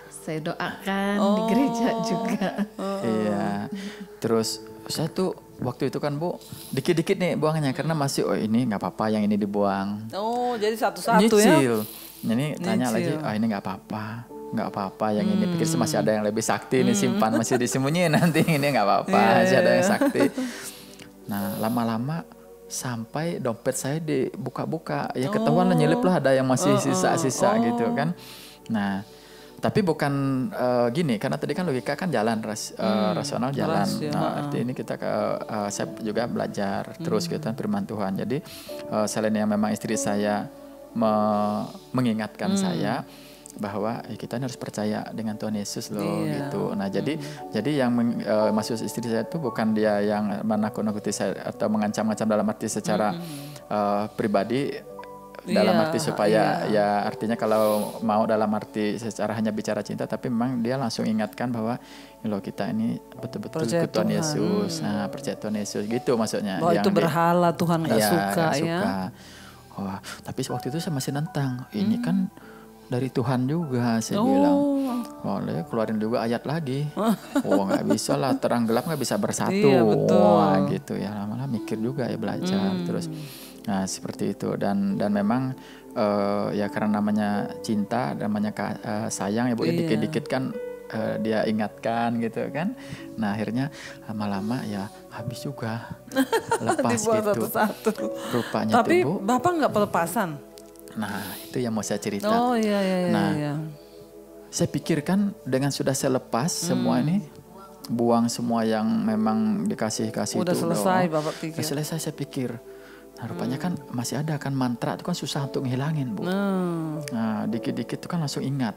Saya doakan di gereja juga. Iya. Terus saya tuh waktu itu kan Bu, dikit-dikit nih buangannya karena masih ini nggak apa-apa yang ini dibuang. Oh, jadi satu-satu ya. Nyicil. Ini tanya lagi, ini nggak apa-apa yang ini. Pikir masih ada yang lebih sakti ini, simpan masih disembunyiin nanti, ini nggak apa-apa, masih ada yang sakti. Nah lama-lama sampai dompet saya dibuka-buka, ya ketahuan lah nyelip lah ada yang masih sisa-sisa gitu kan. Nah tapi bukan gini, karena tadi kan logika kan jalan, rasional jalan. Nah arti ini kita saya juga belajar terus gitu firman Tuhan. Jadi selain yang memang istri saya mengingatkan saya bahwa kita harus percaya dengan Tuhan Yesus loh gitu. Nah jadi yang maksud istri saya itu bukan dia yang menakut-nakuti saya atau mengancam-ancam dalam arti secara pribadi. Dalam arti supaya ya artinya kalau mau dalam arti secara hanya bicara cinta, tapi memang dia langsung ingatkan bahwa loh kita ini betul-betul ikut Tuhan Yesus, nah percaya Tuhan Yesus gitu maksudnya. Bahwa itu berhala Tuhan nggak suka ya. Wah, tapi waktu itu saya masih nentang, ini kan dari Tuhan juga saya bilang. Boleh keluarin juga ayat lagi. Nggak bisa lah, terang gelap nggak bisa bersatu. Iya, betul. Wah gitu ya, lama-lama mikir juga ya belajar terus. Nah seperti itu dan memang ya karena namanya cinta, namanya sayang ya Bu, dikit-dikit kan dia ingatkan gitu kan. Nah akhirnya lama-lama ya habis juga lepas gitu. Satu-satu. Rupanya tapi tuh Bu. Bapak nggak pelepasan? Nah itu yang mau saya cerita. Oh iya. Nah saya pikirkan dengan sudah saya lepas semua ini, buang semua yang memang dikasih-kasih udah itu. Selesai Bapak pikir. Udah selesai saya pikir. Nah rupanya kan masih ada kan mantra itu kan susah untuk ngilangin Bu. Nah dikit-dikit itu kan langsung ingat.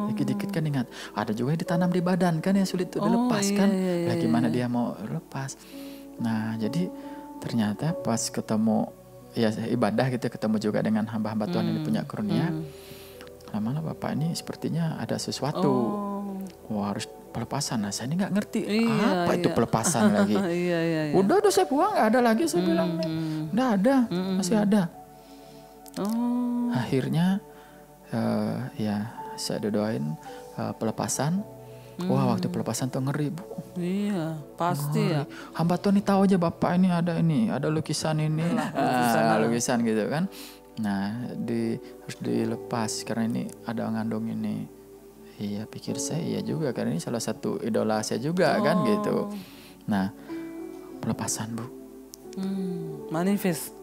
Dikit-dikit kan ingat. Ada juga yang ditanam di badan kan yang sulit untuk dilepas kan. Nah gimana dia mau lepas. Nah jadi ternyata pas ketemu ya ibadah gitu, ketemu juga dengan hamba-hamba Tuhan yang punya karunia. Lama-lama Bapak ini sepertinya ada sesuatu. Wah harus pelepasan. Nah saya ini nggak ngerti apa itu pelepasan lagi. Udah saya buang nggak ada lagi saya bilang. Nggak ada, masih ada. Akhirnya ya saya doain pelepasan. Wah waktu pelepasan tuh ngeri Bu. Iya pasti ya. Hamba Tuhan ini tahu aja Bapak ini, ada lukisan ini, lukisan gitu kan. Nah harus dilepas karena ini ada ngandung ini. Iya pikir saya iya juga karena ini salah satu idola saya juga kan gitu. Nah pelepasan Bu. Manifest.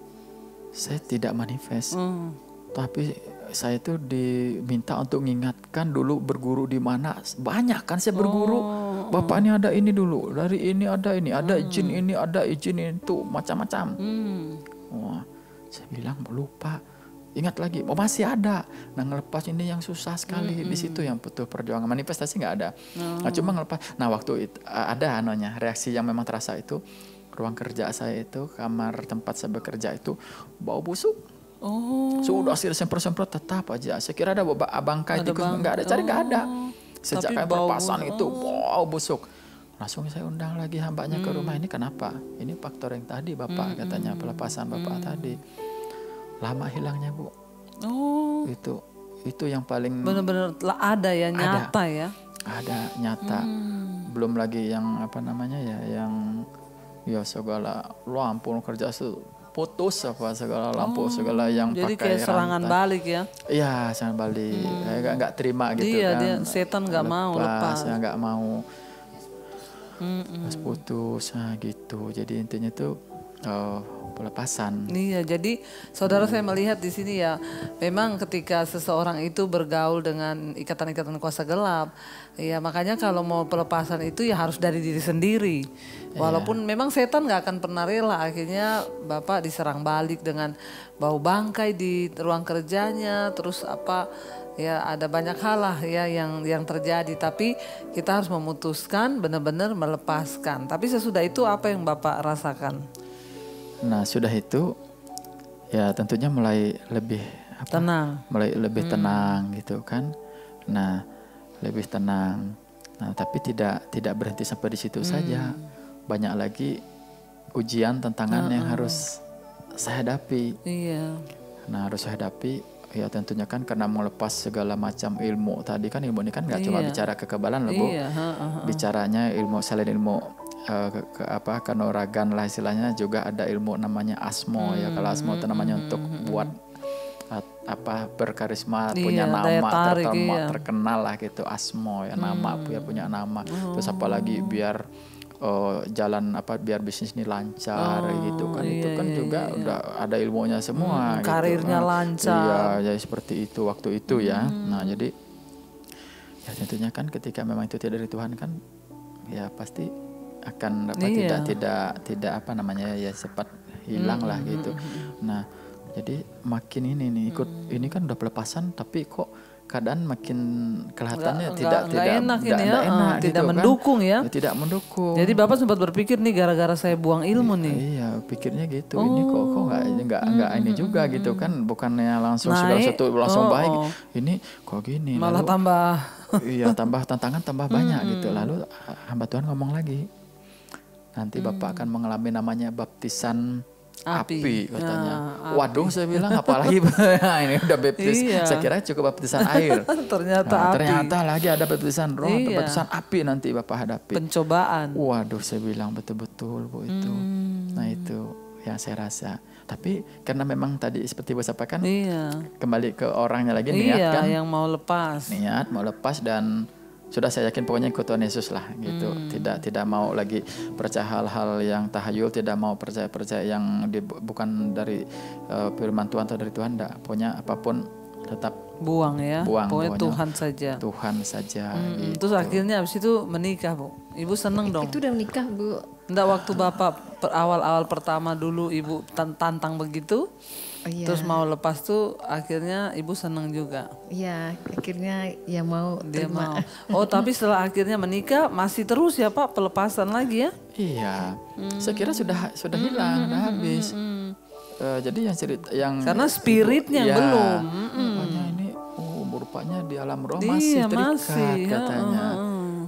Saya tidak manifest. Tapi saya tuh diminta untuk mengingatkan dulu berguru di mana. Banyak kan saya berguru. Bapak ini ada ini dulu, dari ini, ada izin ini, ada izin itu, macam-macam. Wah, saya bilang lupa. Ingat lagi, masih ada. Nah ngelepas ini yang susah sekali. Di situ yang butuh perjuangan. Manifestasi nggak ada. Nah, cuma ngelepas. Nah waktu itu ada reaksi yang memang terasa itu. Ruang kerja saya itu, kamar tempat saya bekerja itu bau busuk. Sudah sih semprot-semprot tetap aja. Saya kira ada bangkai tikus, nggak ada. Cari nggak ada. Sejak kayak pelepasan itu bau busuk. Langsung saya undang lagi hambanya ke rumah. Ini kenapa? Ini faktor yang tadi Bapak katanya, pelepasan Bapak tadi. Lama hilangnya Bu. Itu yang paling benar-benar ada ya, nyata ya. Ada nyata. Belum lagi yang apa namanya ya, yang ya segala lampu kerja putus apa segala lampu segala yang jadi pakai kayak serangan rantai. balik ya. Iya serangan balik. Nggak terima gitu Iya, kan. Dia setan nggak mau lepas. Ya nggak mau. Pas putus gitu. Jadi intinya tuh pelepasan. Iya, jadi saudara saya melihat di sini ya, memang ketika seseorang itu bergaul dengan ikatan-ikatan kuasa gelap, ya makanya kalau mau pelepasan itu ya harus dari diri sendiri. Walaupun memang setan nggak akan pernah rela, akhirnya Bapak diserang balik dengan bau bangkai di ruang kerjanya, terus apa ya ada banyak hal lah ya yang terjadi, tapi kita harus memutuskan benar-benar melepaskan. Tapi sesudah itu apa yang Bapak rasakan? Nah sudah itu ya tentunya mulai lebih tenang, mulai lebih tenang gitu kan. Nah lebih tenang. Nah tapi tidak berhenti sampai di situ saja. Banyak lagi ujian tantangan yang harus saya hadapi. Iya. Nah harus saya hadapi ya tentunya kan karena melepas segala macam ilmu tadi kan. Ilmu ini kan nggak cuma bicara kekebalan loh Bu. Bicaranya ilmu selain ilmu kanuragan lah istilahnya, juga ada ilmu namanya asmo ya. Kalau asmo itu namanya untuk buat berkarisma, punya nama terkenal lah gitu, asmo ya, nama punya nama. Terus apalagi biar jalan biar bisnis ini lancar gitu kan. Itu kan juga udah ada ilmunya semua gitu. Karirnya lancar. Iya, jadi seperti itu waktu itu ya. Nah, jadi ya tentunya kan ketika memang itu tidak dari Tuhan kan ya pasti akan tidak ya cepat hilang lah gitu. Nah, jadi makin ini nih ini kan udah pelepasan tapi kok keadaan makin kelihatannya tidak enak tidak gitu mendukung kan. Ya. Tidak mendukung. Jadi Bapak sempat berpikir nih gara-gara saya buang ilmu nih. Iya, pikirnya gitu. Ini kok enggak ini juga gitu kan, bukannya langsung segala satu langsung baik. Ini kok gini. Malah tambah tambah tantangan tambah banyak gitu. Lalu hamba Tuhan ngomong lagi. Nanti Bapak akan mengalami namanya baptisan api katanya. Waduh, saya bilang apalagi ini udah baptis. Saya kira cukup baptisan air. Ternyata lagi ada baptisan roh, baptisan api nanti Bapak hadapi. Pencobaan. Waduh, saya bilang betul-betul Bu itu. Nah itu yang saya rasa. Tapi karena memang tadi seperti Bu sampaikan, kembali ke orangnya lagi niat kan. Yang mau lepas. Niat mau lepas dan sudah saya yakin pokoknya ikut Tuhan Yesus lah gitu. Tidak mau lagi percaya hal-hal yang tahayul, tidak mau percaya yang bukan dari firman Tuhan atau dari Tuhan, enggak. Pokoknya apapun tetap buang pokoknya Tuhan saja gitu. Terus akhirnya habis itu menikah Bu. Ibu seneng dong. Itu udah menikah Bu. Enggak, waktu Bapak awal-awal pertama dulu Ibu tantang begitu. Terus mau lepas tuh akhirnya Ibu seneng juga. Iya, akhirnya ya mau terima. Oh, tapi setelah akhirnya menikah masih terus ya Pak pelepasan lagi ya? Iya. Saya kira sudah hilang, sudah habis. Jadi yang karena spiritnya belum. Rupanya ini rupanya di alam roh masih terikat katanya.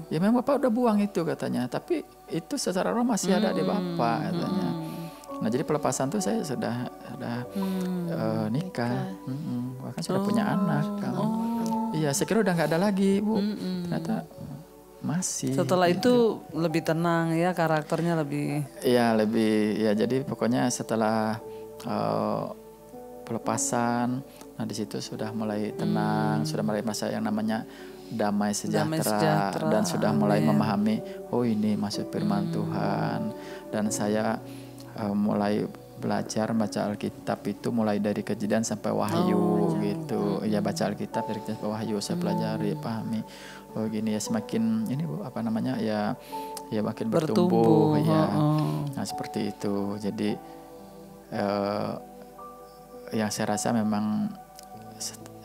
Ya memang Bapak udah buang itu katanya, tapi itu secara roh masih ada di Bapak katanya. Nah jadi pelepasan tuh saya sudah nikah, bahkan sudah punya anak. Iya, saya kira udah nggak ada lagi Bu, ternyata masih. Setelah itu lebih tenang ya, karakternya lebih. Iya lebih, ya jadi pokoknya setelah pelepasan, nah di situ sudah mulai tenang, sudah mulai merasa yang namanya damai sejahtera dan sudah mulai memahami, oh ini maksud firman Tuhan, dan saya mulai belajar baca Alkitab itu mulai dari Kejadian sampai Wahyu gitu. Ya baca Alkitab dari Kejadian sampai Wahyu saya pelajari, pahami. Oh gini ya, semakin ini Bu ya makin bertumbuh ya. Nah seperti itu. Jadi yang saya rasa memang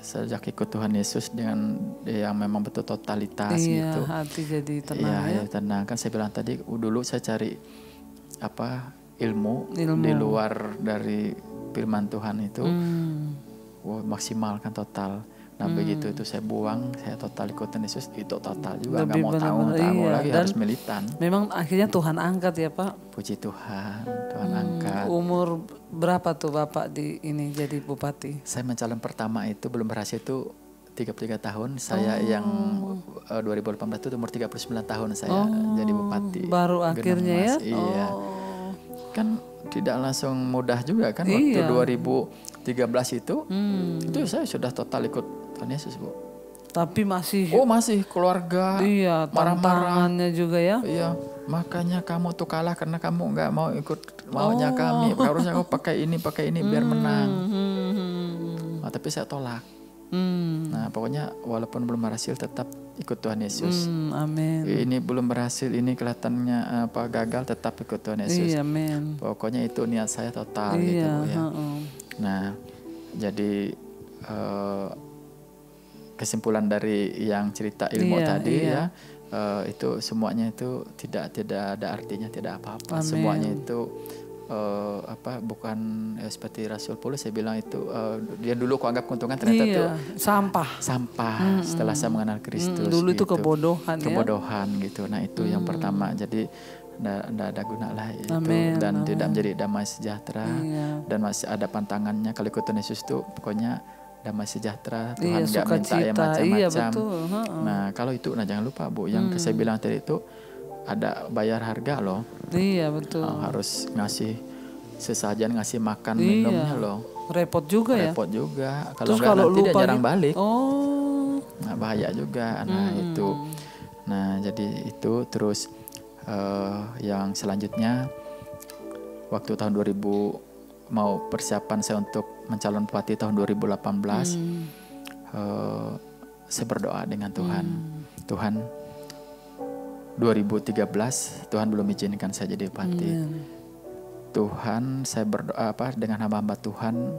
sejak ikut Tuhan Yesus dengan yang memang betul totalitas gitu. Hati jadi tenang ya. Tenang kan saya bilang tadi dulu saya cari ilmu di luar dari firman Tuhan itu maksimalkan total. Nah begitu itu saya buang, saya total ikutin Yesus, itu total juga, nggak mau tahu lagi, dan harus militan. Memang akhirnya Tuhan angkat ya Pak. Puji Tuhan, Tuhan angkat. Umur berapa tuh Bapak jadi bupati? Saya mencalon pertama itu belum berhasil itu 33 tahun. Saya yang 2018 itu umur 39 tahun saya jadi bupati. Baru akhirnya ya? Iya. Kan tidak langsung mudah juga kan waktu 2013 itu saya sudah total ikut Tuhan Yesus Bu. Tapi masih keluarga tantangannya juga ya. Iya, makanya kamu tuh kalah karena kamu nggak mau ikut maunya kami. Harusnya kamu pakai ini biar menang. Nah, tapi saya tolak. Nah pokoknya walaupun belum berhasil tetap ikut Tuhan Yesus. Amin. Ini belum berhasil, ini kelihatannya gagal, tetap ikut Tuhan Yesus. Amin. Pokoknya itu niat saya total gitu ya. Nah jadi kesimpulan dari yang cerita ilmu tadi ya, itu semuanya itu tidak ada artinya, tidak apa-apa. Semuanya itu bukan seperti Rasul Paulus saya bilang itu dia dulu aku anggap keuntungan, ternyata itu sampah. Setelah saya mengenal Kristus dulu gitu. Itu kebodohan gitu. Nah itu yang pertama, jadi tidak ada guna lah itu. Dan tidak menjadi damai sejahtera, dan masih ada pantangannya. Kalau ikut Tuhan Yesus itu pokoknya damai sejahtera, Tuhan nggak minta yang macam-macam. Nah kalau itu, jangan lupa Bu, yang saya bilang tadi itu ada bayar harga loh. Iya betul. Harus ngasih sesajen, ngasih makan minumnya loh. Repot juga ya. Repot juga. Kalau nggak nanti dia jarang balik. Nah bahaya juga. Nah itu. Nah jadi itu terus yang selanjutnya waktu tahun 2000 mau persiapan saya untuk mencalon bupati tahun 2018, saya berdoa dengan Tuhan. Tuhan 2013 Tuhan belum izinkan saya jadi bupati. Tuhan, saya berdoa dengan hamba-hamba Tuhan,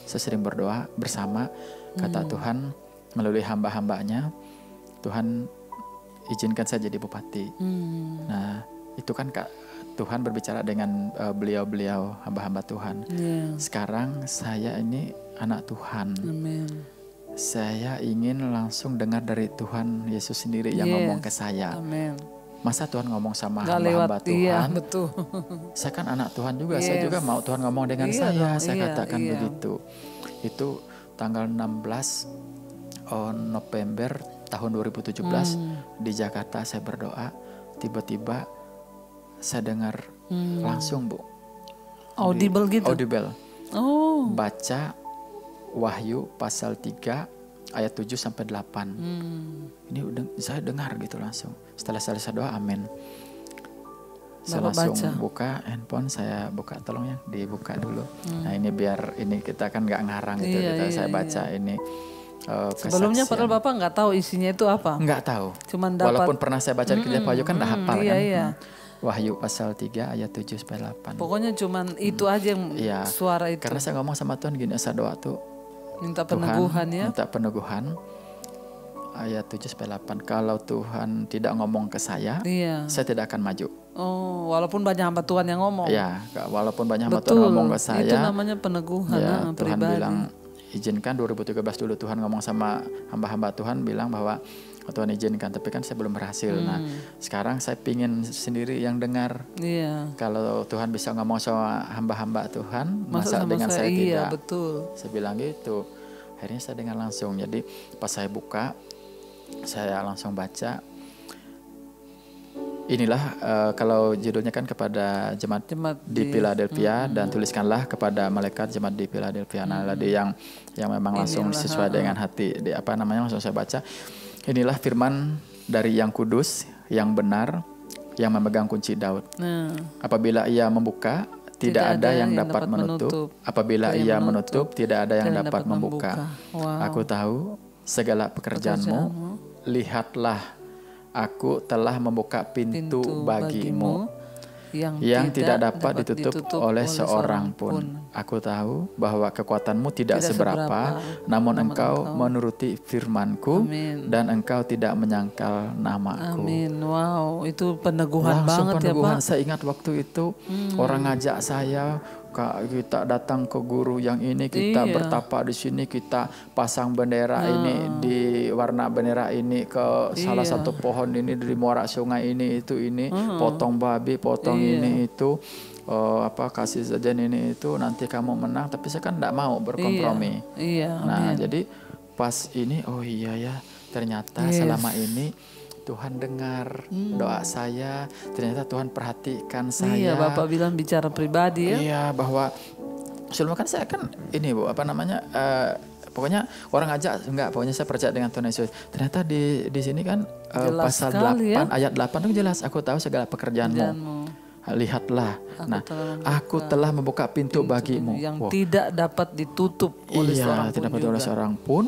saya sering berdoa bersama. Kata Tuhan melalui hamba-hambanya, Tuhan izinkan saya jadi bupati. Nah itu kan Tuhan berbicara dengan beliau-beliau hamba-hamba Tuhan. Sekarang saya ini anak Tuhan. Saya ingin langsung dengar dari Tuhan Yesus sendiri yang ngomong ke saya. Masa Tuhan ngomong sama hamba-hamba Tuhan? Iya, betul. Saya kan anak Tuhan juga, saya juga mau Tuhan ngomong dengan saya. Saya katakan begitu. Itu tanggal 16 November tahun 2017 di Jakarta saya berdoa. Tiba-tiba saya dengar langsung Bu. Audible gitu? Audible. Baca Wahyu pasal 3 ayat 7 sampai 8. Ini saya dengar gitu langsung. Setelah saya doa amin. Saya langsung buka handphone, saya buka, tolong ya dibuka dulu. Nah ini biar ini kita kan nggak ngarang gitu. Saya baca ini. Sebelumnya padahal Bapak nggak tahu isinya itu apa? Nggak tahu. Cuman dapat. Walaupun pernah saya baca di kitab Wahyu kan udah hafal kan. Wahyu pasal 3 ayat 7 sampai 8. Pokoknya cuman itu aja yang suara itu. Karena saya ngomong sama Tuhan gini, saya doa tuh minta peneguhan ya. Minta peneguhan. Ayat 7 sampai 8. Kalau Tuhan tidak ngomong ke saya tidak akan maju. Walaupun banyak hamba Tuhan yang ngomong. Ya, walaupun banyak hamba Tuhan ngomong ke saya. Itu namanya peneguhan Tuhan pribadi. bilang izinkan 2013 dulu Tuhan ngomong sama hamba-hamba Tuhan bilang bahwa Tuhan izinkan, tapi kan saya belum berhasil. Nah, sekarang saya pingin sendiri yang dengar. Kalau Tuhan bisa ngomong sama hamba-hamba Tuhan, masa dengan saya tidak? Betul. Saya bilang gitu. Akhirnya saya dengar langsung. Jadi pas saya buka, saya langsung baca. Inilah kalau judulnya kan kepada jemaat di Philadelphia dan tuliskanlah kepada malaikat jemaat di Philadelphia. Nah, ada yang memang langsung sesuai dengan hati. Langsung saya baca. Inilah firman dari yang kudus, yang benar, yang memegang kunci Daud. Apabila ia membuka, tidak ada yang dapat menutup. Apabila ia menutup, tidak ada yang dapat membuka. Aku tahu segala pekerjaanmu. Lihatlah, aku telah membuka pintu bagimu yang tidak dapat ditutup oleh seorang pun. Aku tahu bahwa kekuatanmu tidak seberapa, namun engkau menuruti firmanku dan engkau tidak menyangkal namaku. Amin. Wow, itu peneguhan banget peneguhan. Ya Pak. Saya ingat waktu itu orang ngajak saya, kita datang ke guru yang ini, kita bertapa di sini, kita pasang bendera ini di warna bendera ini ke salah satu pohon ini di muara sungai ini itu ini, potong babi, potong ini itu, kasih saja ini itu, nanti kamu menang. Tapi saya kan tidak mau berkompromi. Nah jadi pas ini ternyata selama ini Tuhan dengar doa saya, ternyata Tuhan perhatikan saya. Iya, Bapak bilang bicara pribadi ya. Iya, bahwa sebelumnya kan saya kan ini Bu, pokoknya orang ngajak pokoknya saya percaya dengan Tuhan Yesus. Ternyata di sini kan pasal 8 ayat 8 itu jelas, aku tahu segala pekerjaanmu. Lihatlah, aku telah membuka pintu bagimu yang tidak dapat ditutup oleh seorang pun. Tidak dapat oleh seorang pun.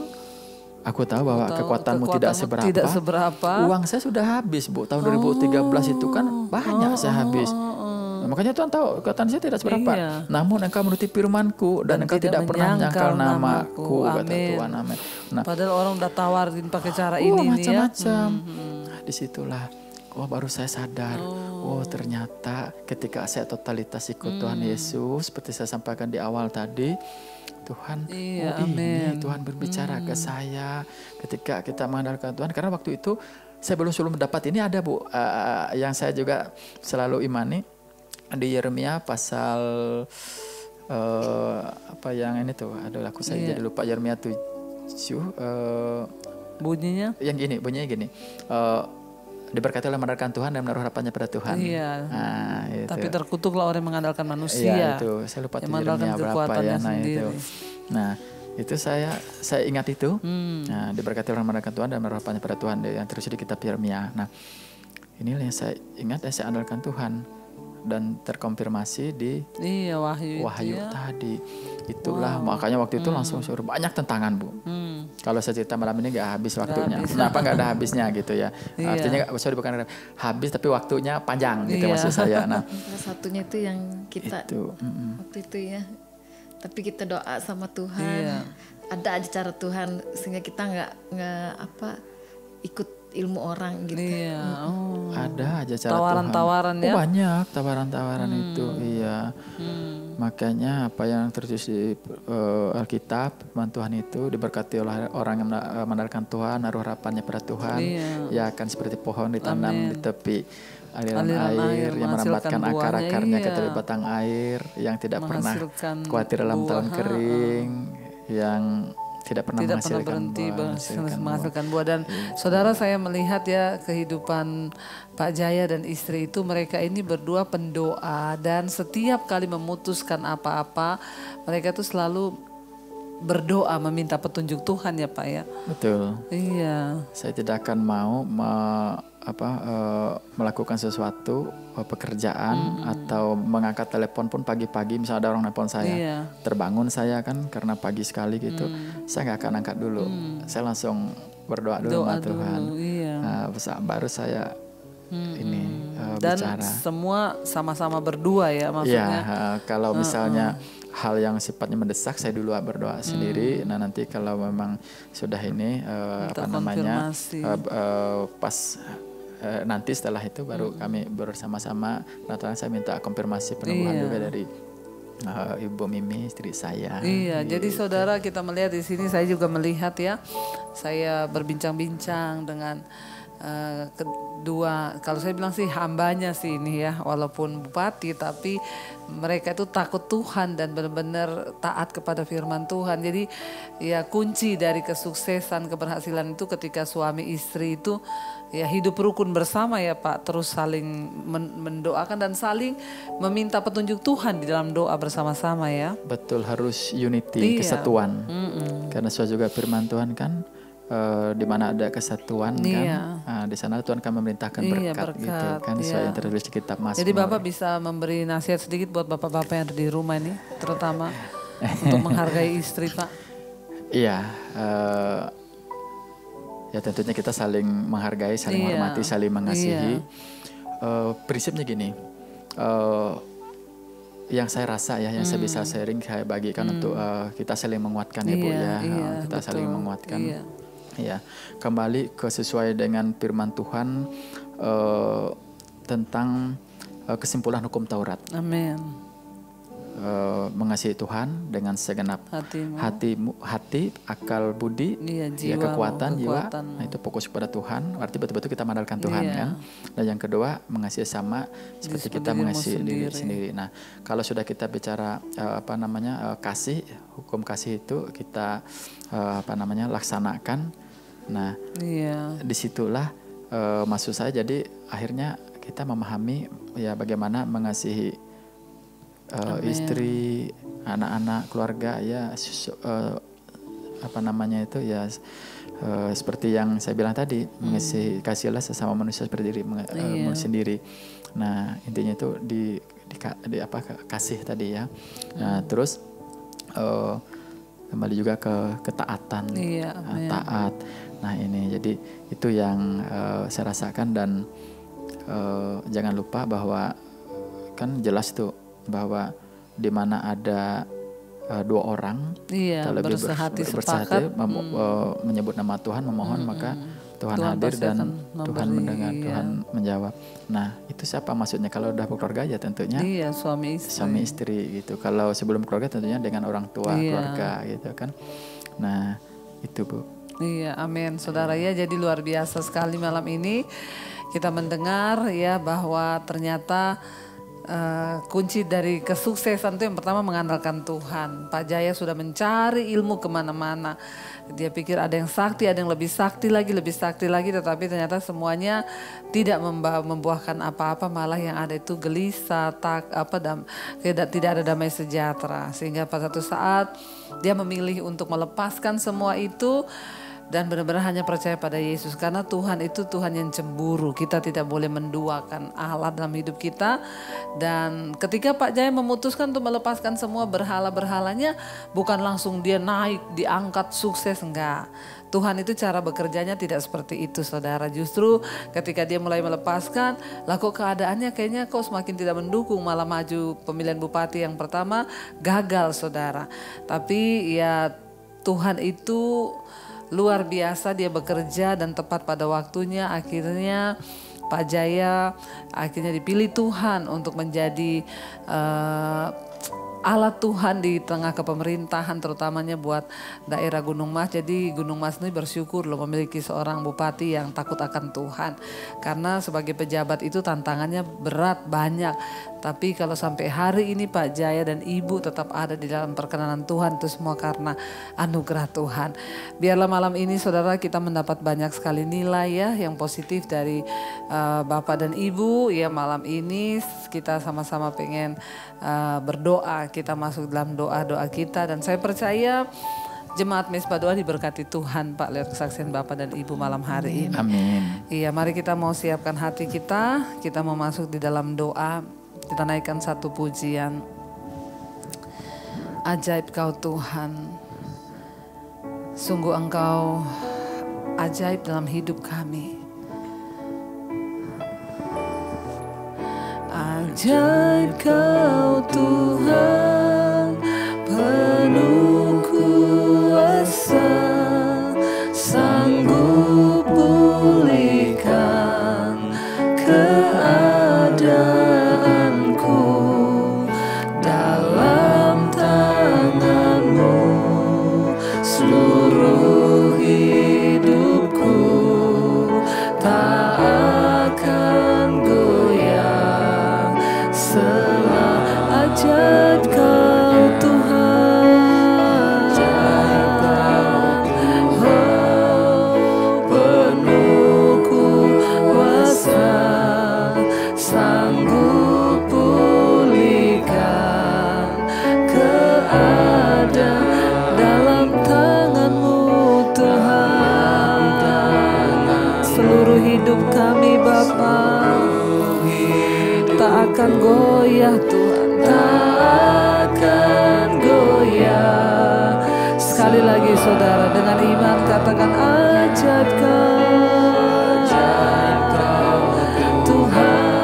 Aku tahu bahwa kekuatanmu tidak seberapa. Uang saya sudah habis Bu. Tahun 2013 itu kan banyak saya habis. Nah, makanya Tuhan tahu kekuatan saya tidak seberapa. Iya. Namun engkau menuruti firman-Ku dan engkau tidak pernah menyangkal namaku, kata Tuhan. Amin. Nah, Padahal orang udah tawarin pakai cara ini nih ya. macam-macam. Nah, disitulah baru saya sadar. Ternyata ketika saya totalitas ikut Tuhan Yesus, seperti saya sampaikan di awal tadi, Tuhan, ini Tuhan berbicara ke saya ketika kita mengandalkan Tuhan. Karena waktu itu saya belum mendapat ini ada Bu, yang saya juga selalu imani di Yeremia pasal apa yang ini tuh, aduh aku saya jadi lupa, Yeremia 7 bunyinya bunyinya gini, diberkati oleh mengandalkan Tuhan dan menaruh harapannya pada Tuhan. Nah, itu. Tapi terkutuklah orang yang mengandalkan manusia. Iya, itu saya lupa yang mengandalkan kekuatannya sendiri. Nah, itu saya ingat itu. Nah, diberkati oleh mengandalkan Tuhan dan menaruh harapannya pada Tuhan, yang terus di kitab Yeremia. Nah, inilah yang saya ingat, yang saya andalkan Tuhan dan terkonfirmasi di Wahyu tadi. Itulah makanya waktu itu langsung suruh banyak tentangan Bu. Kalau saya cerita malam ini nggak habis waktunya. Kenapa nggak ada habisnya gitu ya? Artinya bukan habis tapi waktunya panjang gitu maksud saya. Nah, satunya itu yang kita waktu itu ya. Tapi kita doa sama Tuhan. Ada aja cara Tuhan sehingga kita nggak ikut ilmu orang gitu. Ada aja cara tawaran-tawaran Tuhan. Banyak tawaran-tawaran itu. Iya. Makanya apa yang tertulis di Alkitab, firman Tuhan itu diberkati oleh orang yang mengandalkan Tuhan, naruh harapannya pada Tuhan. Ya akan seperti pohon ditanam di tepi aliran air yang merambatkan akar-akarnya ke tepi batang air, yang tidak pernah khawatir dalam tahun kering, yang tidak pernah berhenti menghasilkan buah. Dan saudara, saya melihat ya kehidupan Pak Jaya dan istri itu, mereka ini berdua pendoa, dan setiap kali memutuskan apa-apa mereka itu selalu berdoa meminta petunjuk Tuhan ya Pak ya. Betul. Iya. Saya tidak akan mau melakukan sesuatu pekerjaan atau mengangkat telepon pun pagi-pagi, misalnya ada orang nelpon saya, terbangun saya kan karena pagi sekali gitu, saya nggak akan angkat dulu, saya langsung berdoa dulu sama Tuhan. Baru saya dan bicara. Semua sama-sama berdua ya maksudnya. Kalau misalnya hal yang sifatnya mendesak, saya dulu berdoa sendiri. Nah nanti kalau memang sudah ini pas nanti setelah itu baru kami bersama-sama. Nah saya minta konfirmasi peneguhan juga dari Ibu Mimi, istri saya. Jadi saudara, kita melihat di sini, saya juga melihat ya. Saya berbincang-bincang dengan kedua, kalau saya bilang sih hambanya sih ini ya, walaupun bupati tapi mereka itu takut Tuhan dan benar-benar taat kepada firman Tuhan. Jadi ya kunci dari kesuksesan, keberhasilan itu ketika suami istri itu ya hidup rukun bersama ya Pak, terus saling mendoakan dan saling meminta petunjuk Tuhan di dalam doa bersama-sama ya. Betul, harus unity, kesatuan. Karena sesuai juga firman Tuhan kan, di mana ada kesatuan kan, di sana Tuhan akan memerintahkan berkat gitu kan, sesuai yang tertulis di kitab Mazmur. Jadi Bapak bisa memberi nasihat sedikit buat bapak-bapak yang ada di rumah ini, terutama untuk menghargai istri Pak. Iya, ya tentunya kita saling menghargai, saling menghormati, saling mengasihi. Prinsipnya gini, yang saya rasa ya, yang saya bisa sharing, saya bagikan untuk kita saling menguatkan ya Bu ya, kita betul. Saling menguatkan. Ya, kembali ke sesuai dengan firman Tuhan tentang kesimpulan hukum Taurat. Amin. Mengasihi Tuhan dengan segenap hati, akal, budi, kekuatan, jiwa. Nah, itu fokus pada Tuhan. Arti betul-betul kita mengandalkan Tuhan kan. Dan yang kedua, mengasihi sama seperti kita mengasihi diri sendiri. Nah, kalau sudah kita bicara kasih, hukum kasih itu kita laksanakan. Nah, disitulah maksud saya. Jadi akhirnya kita memahami ya bagaimana mengasihi istri, anak-anak, keluarga ya, seperti yang saya bilang tadi, mengasihi, kasihlah sesama manusia seperti diri sendiri. Nah intinya itu kasih tadi ya. Nah terus kembali juga ke ketaatan, taat. Nah ini jadi itu yang saya rasakan, dan jangan lupa bahwa kan jelas tuh bahwa di mana ada dua orang lebih bersehati menyebut nama Tuhan, memohon, maka Tuhan hadir dan Tuhan mendengar, Tuhan menjawab. Nah, itu siapa maksudnya? Kalau udah berkeluarga ya tentunya suami istri gitu. Kalau sebelum keluarga tentunya dengan orang tua, keluarga gitu kan. Nah, itu Bu. Iya, amin. Saudara ya, jadi luar biasa sekali malam ini kita mendengar ya bahwa ternyata kunci dari kesuksesan itu yang pertama mengandalkan Tuhan. Pak Jaya sudah mencari ilmu kemana-mana. Dia pikir ada yang sakti, ada yang lebih sakti lagi, tetapi ternyata semuanya tidak membuahkan apa-apa, malah yang ada itu gelisah, tidak ada damai sejahtera. Sehingga pada satu saat dia memilih untuk melepaskan semua itu dan benar-benar hanya percaya pada Yesus, karena Tuhan itu Tuhan yang cemburu. Kita tidak boleh menduakan Allah dalam hidup kita. Dan ketika Pak Jaya memutuskan untuk melepaskan semua berhala-berhalanya, bukan langsung dia naik, diangkat, sukses, enggak. Tuhan itu cara bekerjanya tidak seperti itu, saudara. Justru ketika dia mulai melepaskan, lah kok keadaannya kayaknya kok semakin tidak mendukung, malah maju pemilihan bupati yang pertama gagal, saudara. Tapi ya Tuhan itu luar biasa, dia bekerja dan tepat pada waktunya. Akhirnya Pak Jaya akhirnya dipilih Tuhan untuk menjadi alat Tuhan di tengah kepemerintahan, terutamanya buat daerah Gunung Mas. Jadi Gunung Mas ini bersyukur loh memiliki seorang bupati yang takut akan Tuhan. Karena sebagai pejabat itu tantangannya berat, banyak. Tapi kalau sampai hari ini Pak Jaya dan Ibu tetap ada di dalam perkenanan Tuhan, itu semua karena anugerah Tuhan. Biarlah malam ini saudara kita mendapat banyak sekali nilai ya yang positif dari Bapak dan Ibu. Ya malam ini kita sama-sama pengen berdoa, kita masuk dalam doa-doa kita. Dan saya percaya Jemaat Mesbah Doa diberkati Tuhan Pak lewat kesaksian Bapak dan Ibu malam hari ini. Amin. Iya, mari kita mau siapkan hati kita mau masuk di dalam doa. Kita naikkan satu pujian. Ajaib Kau Tuhan, sungguh Engkau ajaib dalam hidup kami. Ajaib Kau Tuhan, penuh kuasa, sanggup pulihkan keadaanku, dalam tangan-Mu seluruh hidupku tak akan goyah. Ajaib Kau Tuhan, oh penuh kuasa, sanggup pulihkan keadaan, dalam tangan-Mu Tuhan. Seluruh hidup kami Bapa tak akan goyah Tuhan, tak akan goyah. Sekali lagi saudara, dengan iman katakan ajaib Kau Tuhan,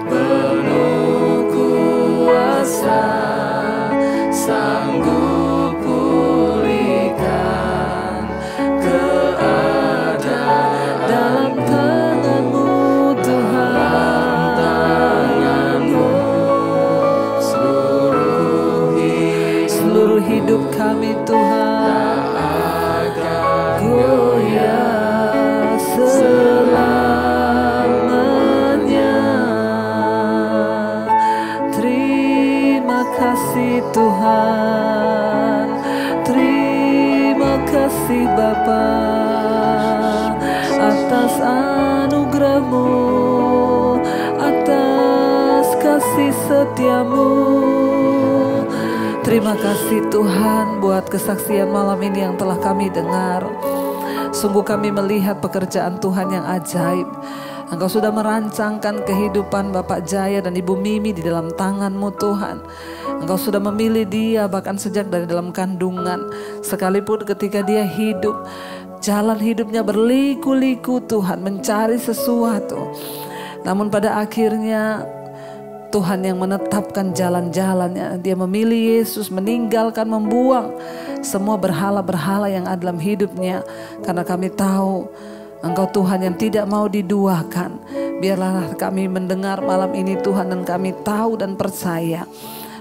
penuh kuasa, sanggup pulihkan keadaan, dalam tangan-Mu Tuhan. Seluruh hidup kami Tuhan goyah selamanya. Terima kasih Tuhan, terima kasih Bapa atas anugerah-Mu, atas kasih setia-Mu. Terima kasih Tuhan buat kesaksian malam ini yang telah kami dengar. Sungguh kami melihat pekerjaan Tuhan yang ajaib. Engkau sudah merancangkan kehidupan Bapak Jaya dan Ibu Mimi di dalam tangan-Mu Tuhan. Engkau sudah memilih dia bahkan sejak dari dalam kandungan. Sekalipun ketika dia hidup, jalan hidupnya berliku-liku Tuhan, mencari sesuatu. Namun pada akhirnya Tuhan yang menetapkan jalan-jalannya. Dia memilih Yesus, meninggalkan, membuang semua berhala-berhala yang ada dalam hidupnya. Karena kami tahu Engkau Tuhan yang tidak mau diduakan. Biarlah kami mendengar malam ini Tuhan, dan kami tahu dan percaya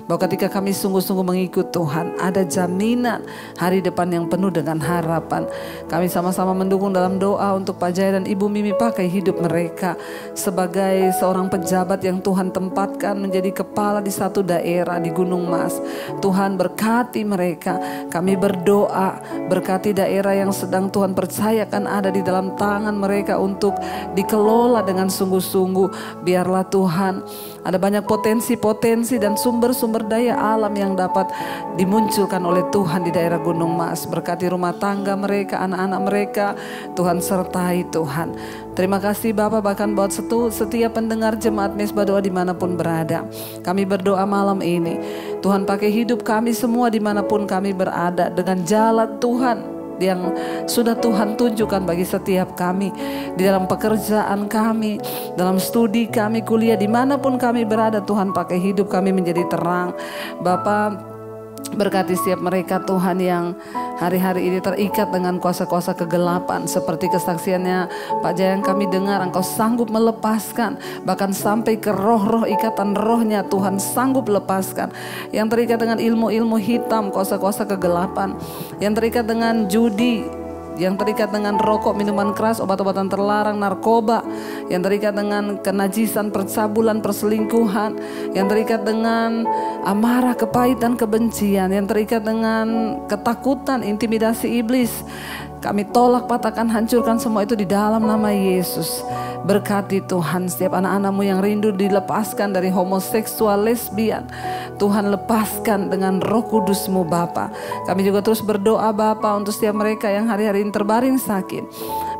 bahwa ketika kami sungguh-sungguh mengikut Tuhan, ada jaminan hari depan yang penuh dengan harapan. Kami sama-sama mendukung dalam doa untuk Pak Jaya dan Ibu Mimi. Pakai hidup mereka sebagai seorang pejabat yang Tuhan tempatkan menjadi kepala di satu daerah di Gunung Mas. Tuhan berkati mereka. Kami berdoa, berkati daerah yang sedang Tuhan percayakan ada di dalam tangan mereka untuk dikelola dengan sungguh-sungguh. Biarlah Tuhan, ada banyak potensi-potensi dan sumber-sumber daya alam yang dapat dimunculkan oleh Tuhan di daerah Gunung Mas. Berkati rumah tangga mereka, anak-anak mereka, Tuhan sertai Tuhan. Terima kasih Bapak, bahkan buat setiap pendengar jemaat Mesbah Doa dimanapun berada. Kami berdoa malam ini, Tuhan pakai hidup kami semua dimanapun kami berada, dengan jalan Tuhan yang sudah Tuhan tunjukkan bagi setiap kami, di dalam pekerjaan kami, dalam studi kami, kuliah, dimanapun kami berada. Tuhan pakai hidup kami menjadi terang. Bapak, berkati setiap mereka Tuhan yang hari-hari ini terikat dengan kuasa-kuasa kegelapan, seperti kesaksiannya Pak Jaya yang kami dengar. Engkau sanggup melepaskan, bahkan sampai ke roh-roh, ikatan rohnya Tuhan sanggup lepaskan. Yang terikat dengan ilmu-ilmu hitam, kuasa-kuasa kegelapan, yang terikat dengan judi, yang terikat dengan rokok, minuman keras, obat-obatan terlarang, narkoba, yang terikat dengan kenajisan, percabulan, perselingkuhan, yang terikat dengan amarah, kepahitan, kebencian, yang terikat dengan ketakutan, intimidasi iblis. Kami tolak, patahkan, hancurkan semua itu di dalam nama Yesus. Berkati Tuhan setiap anak-anak-Mu yang rindu dilepaskan dari homoseksual, lesbian. Tuhan lepaskan dengan Roh Kudus-Mu Bapa. Kami juga terus berdoa Bapa untuk setiap mereka yang hari-hari ini terbaring sakit.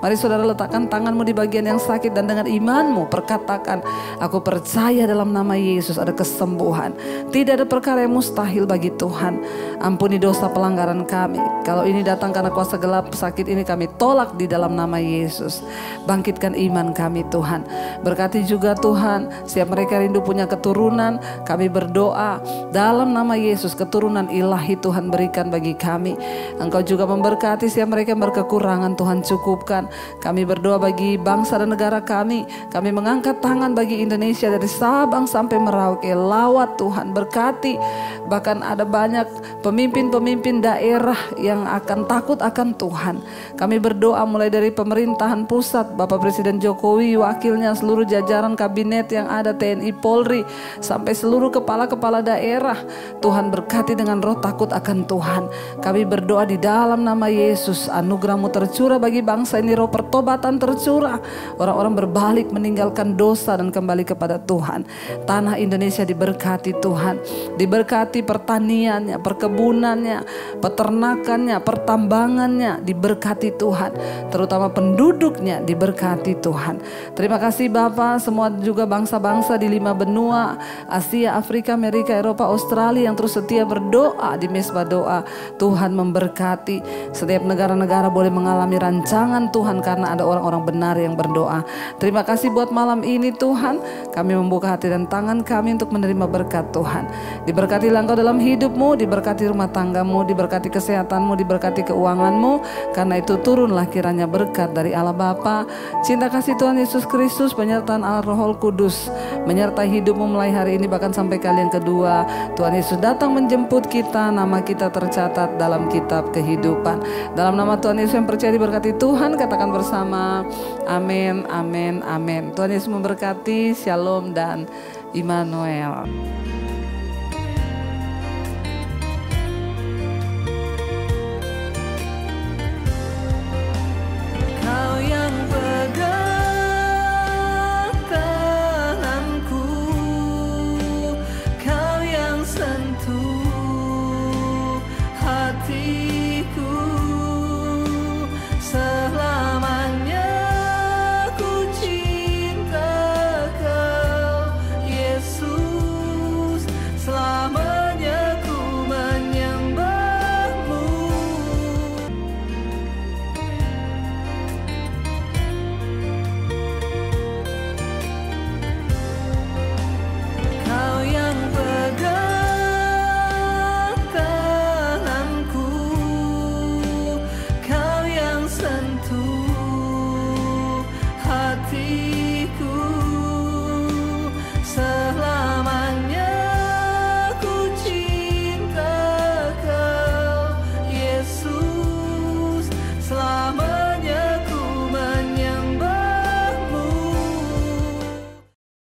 Mari saudara letakkan tanganmu di bagian yang sakit dan dengan imanmu perkatakan, aku percaya dalam nama Yesus ada kesembuhan. Tidak ada perkara yang mustahil bagi Tuhan. Ampuni dosa pelanggaran kami. Kalau ini datang karena kuasa gelap, sakit ini kami tolak di dalam nama Yesus. Bangkitkan iman kami Tuhan. Berkati juga Tuhan setiap mereka rindu punya keturunan. Kami berdoa dalam nama Yesus, keturunan ilahi Tuhan berikan bagi kami. Engkau juga memberkati setiap mereka yang berkekurangan, Tuhan cukupkan. Kami berdoa bagi bangsa dan negara kami. Kami mengangkat tangan bagi Indonesia dari Sabang sampai Merauke. Lawat Tuhan, berkati. Bahkan ada banyak pemimpin-pemimpin daerah yang akan takut akan Tuhan. Kami berdoa mulai dari pemerintahan pusat, Bapak Presiden Jokowi, wakilnya, seluruh jajaran kabinet yang ada, TNI, Polri, sampai seluruh kepala-kepala daerah. Tuhan berkati dengan roh takut akan Tuhan. Kami berdoa di dalam nama Yesus, anugerah-Mu tercurah bagi bangsa ini, roh pertobatan tercurah. Orang-orang berbalik meninggalkan dosa dan kembali kepada Tuhan. Tanah Indonesia diberkati Tuhan. Diberkati pertaniannya, perkebunannya, peternakannya, pertambangannya, diberkati Tuhan. Terutama penduduknya diberkati Tuhan. Terima kasih Bapak, semua juga bangsa-bangsa di 5 benua, Asia, Afrika, Amerika, Eropa, Australia yang terus setia berdoa di Mesbah Doa. Tuhan memberkati. Setiap negara-negara boleh mengalami rancangan Tuhan karena ada orang-orang benar yang berdoa. Terima kasih buat malam ini Tuhan. Kami membuka hati dan tangan kami untuk menerima berkat Tuhan. Diberkatilah Engkau dalam hidupmu, diberkati rumah tanggamu, diberkati kesehatanmu, diberkati keuanganmu. Karena itu turunlah kiranya berkat dari Allah Bapa, cinta kasih Tuhan Yesus Kristus, penyertaan Allah Roh Kudus menyertai hidupmu mulai hari ini bahkan sampai kali yang kedua. Tuhan Yesus datang menjemput kita, nama kita tercatat dalam kitab kehidupan. Dalam nama Tuhan Yesus yang percaya diberkati Tuhan, katakan bersama, amin, amin, amin. Tuhan Yesus memberkati, shalom dan Immanuel.